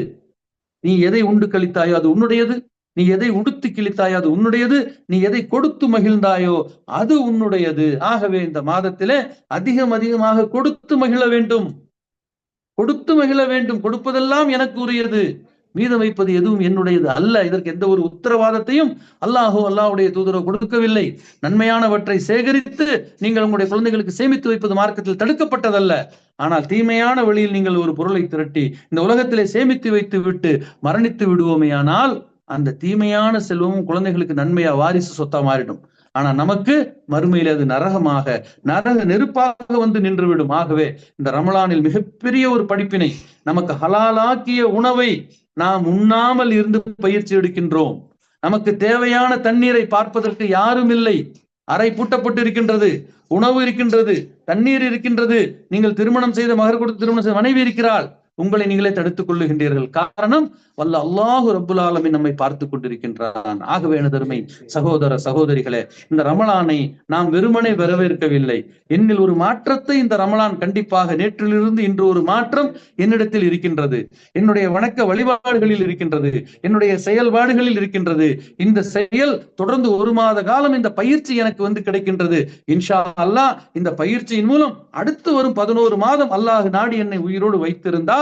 நீ எதை உண்டு கழித்தாயோ அது உன்னுடையது, நீ எதை உடுத்து கிழித்தாயோ அது உன்னுடையது, நீ எதை கொடுத்து மகிழ்ந்தாயோ அது உன்னுடையது. ஆகவே இந்த மாதத்திலே அதிகமாக கொடுத்து மகிழ வேண்டும், கொடுத்து மகிழ வேண்டும். கொடுப்பதெல்லாம் எனக்கு உரியது, மீதம் வைப்பது எதுவும் என்னுடையது அல்ல. இதற்கு எந்த ஒரு உத்தரவாதத்தையும் அல்லாஹ்வுடைய தூதரோ கொடுக்கவில்லை. நன்மையானவற்றை சேகரித்து நீங்கள் உங்களுடைய குழந்தைகளுக்கு சேமித்து வைப்பது மார்க்கத்தில் தடுக்கப்பட்டதல்ல. ஆனால் தீமையான வழியில் நீங்கள் ஒரு பொருளை திரட்டி இந்த உலகத்திலே சேமித்து வைத்து விட்டு மரணித்து விடுவோமேயானால் அந்த தீமையான செல்வமும் குழந்தைகளுக்கு நன்மையா வாரிசு சொத்தா மாறிடும். ஆனா நமக்கு மறுமையில் அது நரக நெருப்பாக வந்து நின்றுவிடும். ஆகவே இந்த ரமலானில் மிகப்பெரிய ஒரு படிப்பினை, நமக்கு ஹலாலாக்கிய உணவை நாம் உண்ணாமல் இருந்து பயிற்சி எடுக்கின்றோம். நமக்கு தேவையான தண்ணீரை பார்ப்பதற்கு யாரும் இல்லை. அறை பூட்டப்பட்டு இருக்கின்றது, உணவு இருக்கின்றது, தண்ணீர் இருக்கின்றது. நீங்கள் திருமணம் செய்த மகர் கொடுத்து திருமணம் செய்த மனைவி இருக்கிறாள். உங்களை நீங்களே தடுத்துக் கொள்ளுகின்றீர்கள். காரணம், வல்ல அல்லாஹ் ரப்புல் ஆலமீன் நம்மை பார்த்து கொண்டிருக்கின்றான். ஆகவே எனதருமை சகோதர சகோதரிகளே, இந்த ரமலானை நாம் வெறுமனே வரவேற்கவில்லை. என்னில் ஒரு மாற்றத்தை இந்த ரமலான் கண்டிப்பாக, நேற்றிலிருந்து இன்று ஒரு மாற்றம் என்னிடத்தில் இருக்கின்றது. என்னுடைய வணக்க வழிபாடுகளில் இருக்கின்றது, என்னுடைய செயல்பாடுகளில் இருக்கின்றது. இந்த செயல் தொடர்ந்து ஒரு மாத காலம் இந்த பயிற்சி எனக்கு வந்து கிடைக்கின்றது. இன்ஷா அல்லாஹ் இந்த பயிற்சியின் மூலம் அடுத்து வரும் 11 மாதம் அல்லாஹ் நாடி என்னை உயிரோடு வைத்திருந்தால்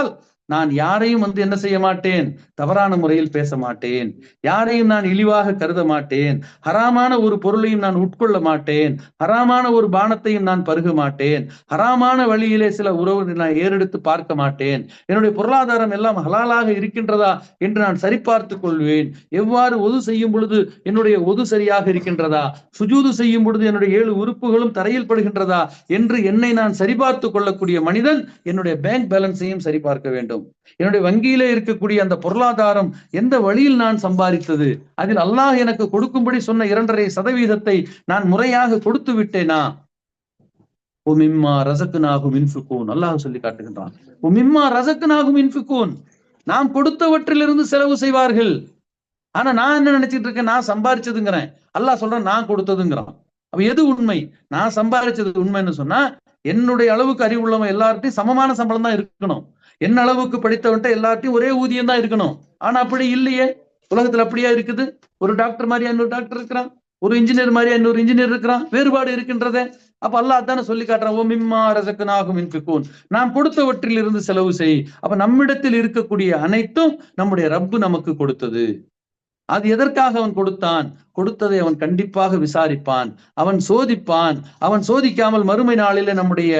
நான் யாரையும் வந்து என்ன செய்ய மாட்டேன், தவறான முறையில் பேச மாட்டேன், யாரையும் நான் இழிவாக கருத மாட்டேன், ஹராமான ஒரு பொருளையும் நான் உட்கொள்ள மாட்டேன், ஹராமான ஒரு பானத்தையும் நான் பருக மாட்டேன், ஹராமான வழியிலே சில உறவு நான் ஏறெடுத்து பார்க்க மாட்டேன். என்னுடைய பொருளாதாரம் எல்லாம் ஹலாலாக இருக்கின்றதா என்று நான் சரிபார்த்துக் கொள்வேன். எவ்வாறு ஒது செய்யும் பொழுது என்னுடைய ஒது சரியாக இருக்கின்றதா, சுஜூது செய்யும் பொழுது என்னுடைய 7 உறுப்புகளும் தரையில் படுகின்றதா என்று என்னை நான் சரிபார்த்துக் கொள்ளக்கூடிய மனிதன் என்னுடைய பேங்க் பேலன்ஸையும் சரிபார்க்க வேண்டும். என்னுடைய வங்கியிலே இருக்கக்கூடிய அந்த பொருளாதாரம் எந்த வழியில் நான் சம்பாதித்தது, அதில் அல்லாஹ் எனக்கு கொடுக்கும்படி சொன்ன 2.5% நான் முறையாக கொடுத்து விட்டேனா? அல்லாஹ் சொல்லி காட்டுகின்றான், நாம் கொடுத்தவற்றிலிருந்து செலவு செய்வார்கள். ஆனா நான் என்ன நினைச்சிட்டு இருக்கேன், நான் சம்பாதிச்சதுங்கிறேன், அல்லாஹ் சொல்றான் நான் கொடுத்ததுங்கிறான். அப்ப எது உண்மை? நான் சம்பாதிச்சது உண்மைன்னு சொன்னா என்னுடைய அளவுக்கு அறிவு உள்ளவன் எல்லார்ட்டையும் சமமான சம்பளம் தான் இருக்கணும். என்ன அளவுக்கு படித்தவன்ட்ட எல்லார்ட்டையும் ஒரே ஊதியம் தான் இருக்கணும். ஆனா அப்படி இல்லையே, உலகத்துல அப்படியா இருக்குது? ஒரு டாக்டர் மாதிரியா இன்னொரு டாக்டர் இருக்கிறான், ஒரு இன்ஜினியர் மாதிரியா இன்னொரு இன்ஜினியர் இருக்கிறான், வேறுபாடு இருக்கின்றதே. அப்ப அல்லாஹ் தானே சொல்லி காட்டுறான், ஓ மிம்மா ரஸக்னாகும் யுன்ஃபிகூன், நாம் கொடுத்தவற்றில் இருந்து செலவு செய். அப்ப நம்மிடத்தில் இருக்கக்கூடிய அனைத்தும் நம்முடைய ரப்பு நமக்கு கொடுத்தது. அது எதற்காக அவன் கொடுத்தான்? கொடுத்ததை அவன் கண்டிப்பாக விசாரிப்பான், அவன் சோதிப்பான். அவன் சோதிக்காமல் மறுமை நாளில நம்முடைய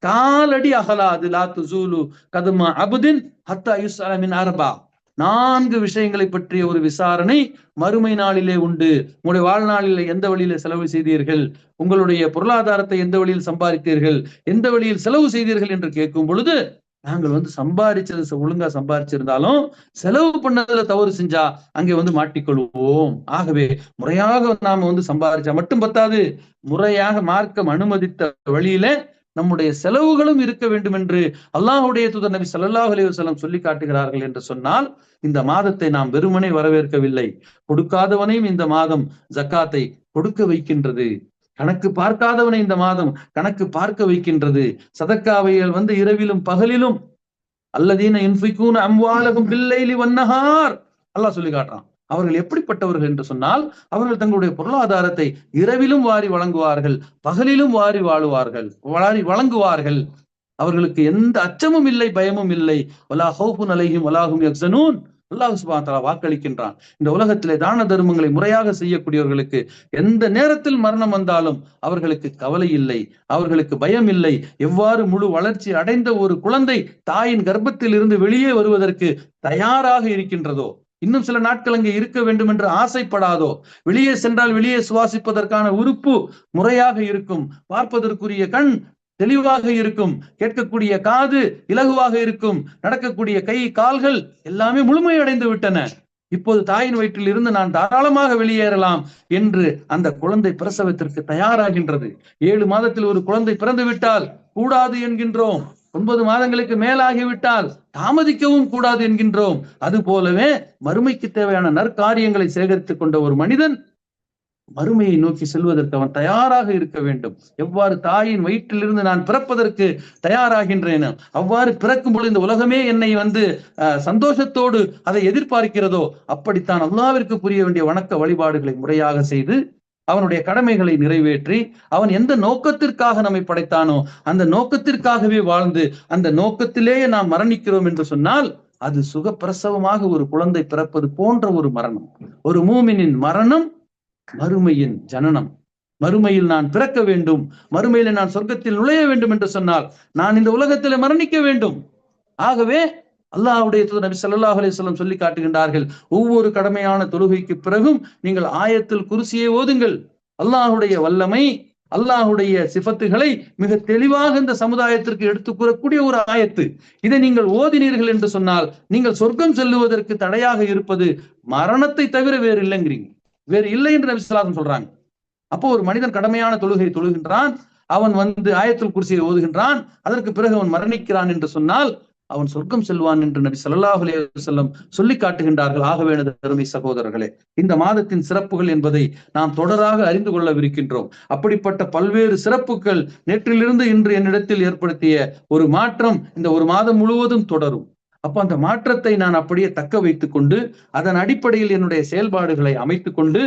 காலடி அகலாது. லா துஸூலு கதுமா அபுதின் ஹத்தா யுஸ்அல மின் அர்பா. 4 விஷயங்களை பற்றிய ஒரு விசாரணை மறுமை நாளிலே உண்டு. உங்களுடைய வாழ்நாளில எந்த வழியில செலவு செய்தீர்கள், உங்களுடைய பொருளாதாரத்தை எந்த வழியில் சம்பாதித்தீர்கள், எந்த வழியில் செலவு செய்தீர்கள் என்று கேட்கும் பொழுது நாங்கள் சம்பாதிச்சது ஒழுங்கா சம்பாதிச்சிருந்தாலும் செலவு பண்ணதுல தவறு செஞ்சா அங்கே மாட்டிக்கொள்வோம். ஆகவே முறையாக நாம சம்பாதிச்சா மட்டும் பத்தாது, முறையாக மார்க்கம் அனுமதித்த வழியில நம்முடைய செலவுகளும் இருக்க வேண்டும் என்று அல்லாஹ்வுடைய தூதர் நபி ஸல்லல்லாஹு அலைஹி வஸல்லம் சொல்லி காட்டுகிறார்கள் என்று சொன்னால், இந்த மாதத்தை நாம் வெறுமனே வரவேற்கவில்லை. கொடுக்காதவனையும் இந்த மாதம் ஜக்காத்தை கொடுக்க வைக்கின்றது. கணக்கு பார்க்காதவனை இந்த மாதம் கணக்கு பார்க்க வைக்கின்றது. சதக்காவைகள் இரவிலும் பகலிலும் அல்லதீன யுன்ஃபிகூன அம்வாலஹும் பில்லைலி வன்னஹார் அல்லாஹ் சொல்லி காட்டுறான். அவர்கள் எப்படிப்பட்டவர்கள் என்று சொன்னால், அவர்கள் தங்களுடைய பொருளாதாரத்தை இரவிலும் வாரி வழங்குவார்கள், பகலிலும் வாரி வழங்குவார்கள். அவர்களுக்கு எந்த அச்சமும் இல்லை, பயமும் இல்லை. வலா ஹௌஃபுன் அலைஹிம் வலா ஹும் யஹ்ஸனூன். அல்லாஹ் சுப்ஹானஹு வ தஆலா வாக்களிக்கின்றான். இந்த உலகத்திலே தான தர்மங்களை முறையாக செய்யக்கூடியவர்களுக்கு எந்த நேரத்தில் மரணம் வந்தாலும் அவர்களுக்கு கவலை இல்லை, அவர்களுக்கு பயம் இல்லை. எவ்வாறு முழு வளர்ச்சி அடைந்த ஒரு குழந்தை தாயின் கர்ப்பத்தில் இருந்து வெளியே வருவதற்கு தயாராக இருக்கின்றதோ, இன்னும் சில நாட்கள் அங்கே இருக்க வேண்டும் என்று ஆசைப்படாதோ, வெளியே சென்றால் வெளியே சுவாசிப்பதற்கான உறுப்பு முறையாக இருக்கும், பார்ப்பதற்குரிய கண் தெளிவாக இருக்கும், கேட்கக்கூடிய காது இலகுவாக இருக்கும், நடக்கக்கூடிய கை கால்கள் எல்லாமே முழுமையடைந்து விட்டன. இப்போது தாயின் வயிற்றில் இருந்து நான் தாராளமாக வெளியேறலாம் என்று அந்த குழந்தை பிரசவத்திற்கு தயாராகின்றது. 7 மாதத்தில் ஒரு குழந்தை பிறந்து விட்டால் கூடாது என்கின்றோம், 9 மாதங்களுக்கு மேலாகிவிட்டால் தாமதிக்கவும் கூடாது என்கின்றோம். அது போலவே மறுமைக்கு தேவையான நற்காரியங்களை சேகரித்துக் கொண்ட ஒரு மனிதன் மறுமையை நோக்கி செல்வதற்கு அவன் தயாராக இருக்க வேண்டும். எவ்வாறு தாயின் வயிற்றிலிருந்து நான் பிறப்பதற்கு தயாராகின்றேன், அவ்வாறு பிறக்கும் பொழுது இந்த உலகமே என்னை சந்தோஷத்தோடு அதை எதிர்பார்க்கிறதோ, அப்படித்தான் அல்லாஹ்விற்கு புரிய வேண்டிய வணக்க வழிபாடுகளை முறையாக செய்து அவனுடைய கடமைகளை நிறைவேற்றி அவன் எந்த நோக்கத்திற்காக நம்மை படைத்தானோ அந்த நோக்கத்திற்காகவே வாழ்ந்து அந்த நோக்கத்திலேயே நாம் மரணிக்கிறோம் என்று சொன்னால், அது சுகப்பிரசவமாக ஒரு குழந்தை பிறப்பது போன்ற ஒரு மரணம். ஒரு மூமினின் மரணம் மறுமையின் ஜனனம். மறுமையில் நான் பிறக்க வேண்டும், மறுமையில நான் சொர்க்கத்தில் நுழைய வேண்டும் என்று சொன்னால் நான் இந்த உலகத்தில் மரணிக்க வேண்டும். ஆகவே அல்லாஹ்வுடைய தூதர் நபி ஸல்லல்லாஹு அலைஹி வஸல்லம் சொல்லி காட்டுகின்றார்கள், ஒவ்வொரு கடமையான தொழுகைக்கு பிறகும் நீங்கள் ஆயத்துல் குர்சியை ஓதுங்கள். அல்லாஹ்வுடைய வல்லமை, அல்லாஹ்வுடைய சிஃபத்துகளை மிக தெளிவாக இந்த சமுதாயத்திற்கு எடுத்துக் கூறக்கூடிய ஒரு ஆயத்து. இதை நீங்கள் ஓதினீர்கள் என்று சொன்னால் நீங்கள் சொர்க்கம் செல்லுவதற்கு தடையாக இருப்பது மரணத்தை தவிர வேறு இல்லைங்கிறீங்க, வேறு இல்லை என்று நபி ஸல்லல்லாஹு அலைஹி வஸல்லம் சொல்றாங்க. அப்போ ஒரு மனிதன் கடமையான தொழுகை தொழுகின்றான், அவன் ஆயத்துல் குர்சியை ஓதுகின்றான், அதற்கு பிறகு அவன் மரணிக்கிறான் என்று சொன்னால் அவன் சொர்க்கம் செல்வான் என்று நபி ஸல்லல்லாஹு அலைஹி வஸல்லம் சொல்லி காட்டுகின்றார்கள். ஆகவே எனது அருமை சகோதரர்களே, இந்த மாதத்தின் சிறப்புகள் என்பதை நாம் தொடராக அறிந்து கொள்ளவிருக்கின்றோம். அப்படிப்பட்ட பல்வேறு சிறப்புகள் நேற்றிலிருந்து இன்று என்னிடத்தில் ஏற்படுத்திய ஒரு மாற்றம் இந்த ஒரு மாதம் முழுவதும் தொடரும். அப்ப அந்த மாற்றத்தை நான் அப்படியே தக்க வைத்துக் கொண்டு அதன் அடிப்படையில் என்னுடைய செயல்பாடுகளை அமைத்துக் கொண்டு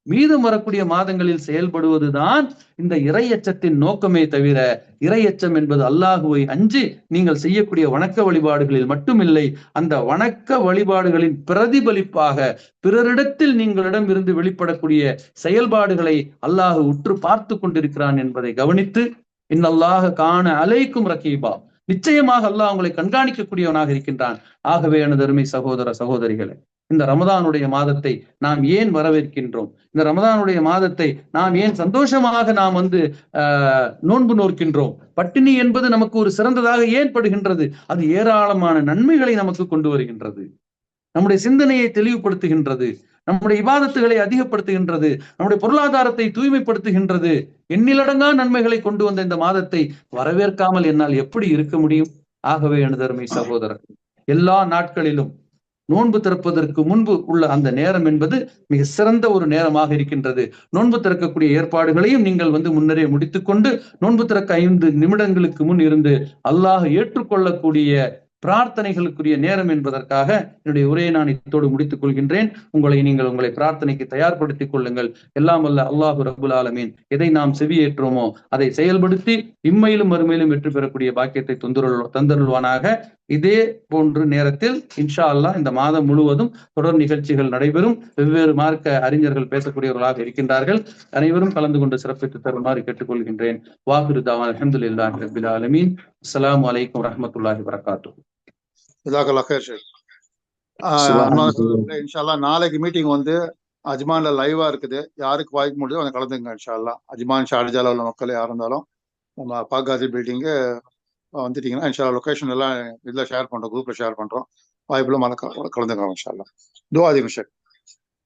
மீதம் வரக்கூடிய மாதங்களில் செயல்படுவதுதான் இந்த இறையச்சத்தின் நோக்கமே தவிர, இறையச்சம் என்பது அல்லாஹுவை அஞ்சி நீங்கள் செய்யக்கூடிய வணக்க வழிபாடுகளில் மட்டுமில்லை, அந்த வணக்க வழிபாடுகளின் பிரதிபலிப்பாக பிறரிடத்தில் நீங்களிடம் இருந்து வெளிப்படக்கூடிய செயல்பாடுகளை அல்லாஹு உற்று பார்த்து கொண்டிருக்கிறான் என்பதை கவனித்து, இன்னல்லாஹ கான அலைக்கும் ரகீபா, நிச்சயமாக அல்லாஹ் உங்களை கண்காணிக்கக்கூடியவனாக இருக்கின்றான். ஆகவே எனது அருமை சகோதர சகோதரிகளே, இந்த ரமதானுடைய மாதத்தை நாம் ஏன் வரவேற்கின்றோம், இந்த ரமதானுடைய மாதத்தை நாம் ஏன் சந்தோஷமாக நாம் நோன்பு நோக்கின்றோம், பட்டினி என்பது நமக்கு ஒரு சிறந்ததாக ஏன் படுகின்றது, அது ஏராளமான நன்மைகளை நமக்கு கொண்டு வருகின்றது, நம்முடைய சிந்தனையை தெளிவுபடுத்துகின்றது, நம்முடைய இபாதத்துகளை அதிகப்படுத்துகின்றது, நம்முடைய பொருளாதாரத்தை தூய்மைப்படுத்துகின்றது. எண்ணிலடங்கா நன்மைகளை கொண்டு வந்த இந்த மாதத்தை வரவேற்காமல் என்னால் எப்படி இருக்க முடியும்? ஆகவே எனது அருமை சகோதரர், எல்லா நாட்களிலும் நோன்பு திறப்பதற்கு முன்பு உள்ள அந்த நேரம் என்பது மிக சிறந்த ஒரு நேரமாக இருக்கின்றது. நோன்பு திறக்கக்கூடிய ஏற்பாடுகளையும் நீங்கள் முன்னரே முடித்துக்கொண்டு நோன்பு திறக்க 5 நிமிடங்களுக்கு முன் இருந்து அல்லாஹ் ஏற்றுக்கொள்ளக்கூடிய பிரார்த்தனைகளுக்குரிய நேரம் என்பதற்காக என்னுடைய உரையை நான் இத்தோடு முடித்துக் கொள்கின்றேன். நீங்கள் உங்களை பிரார்த்தனைக்கு தயார்படுத்திக் கொள்ளுங்கள். எல்லாம் வல்ல அல்லாஹு ரப்புல் ஆலமீன் எதை நாம் செவியேற்றோமோ அதை செயல்படுத்தி இம்மையிலும் மறுமையிலும் வெற்றி பெறக்கூடிய பாக்கியத்தை தந்தருள்வானாக. இதே போன்று நேரத்தில் இன்ஷா அல்லாஹ் இந்த மாதம் முழுவதும் தொடர் நிகழ்ச்சிகள் நடைபெறும். வெவ்வேறு மார்க்க அறிஞர்கள் பேசக்கூடியவர்களாக இருக்கின்றார்கள். அனைவரும் கலந்து கொண்டு சிறப்பித்து தருமாறு கேட்டுக்கொள்கின்றேன். வாஹிரு தஅவானா அல்ஹம்துலில்லாஹி ரப்பில் ஆலமீன். அஸ்ஸலாமு அலைக்கும் வரஹ்மத்துல்லாஹி வபரகாத்துஹு. ஜஸாக்கல்லாஹ் ஹைர் ஷேக். இன்ஷால்லா நாளைக்கு மீட்டிங் அஜ்மான்ல லைவா இருக்குது. யாருக்கு வாய்ப்பு முடியுதோ அதை கலந்துங்க இன்ஷால்லா. அஜ்மான் ஷார்ஜால உள்ள மக்கள் யார் இருந்தாலும் நம்ம பாகாசி பில்டிங்கு வந்துட்டீங்கன்னா இன்ஷா அல்லாஹ் லொகேஷன் எல்லாம் இதுல ஷேர் பண்றோம், குரூப்ல ஷேர் பண்றோம். வாய்ப்புல கலந்துக்கலாம் இன்ஷா அல்லாஹ். துஆ அதிகம் ஷேக்.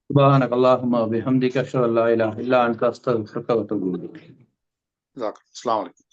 சுப்ஹானக அல்லாஹும்ம வ பிஹம்திக அஷ்ஹது அல்லா இலாஹா இல்லா அன்த அஸ்தக்ஃபிருக வ அத்தூபு இலைக். அஸ்ஸலாமு அலைக்கும்.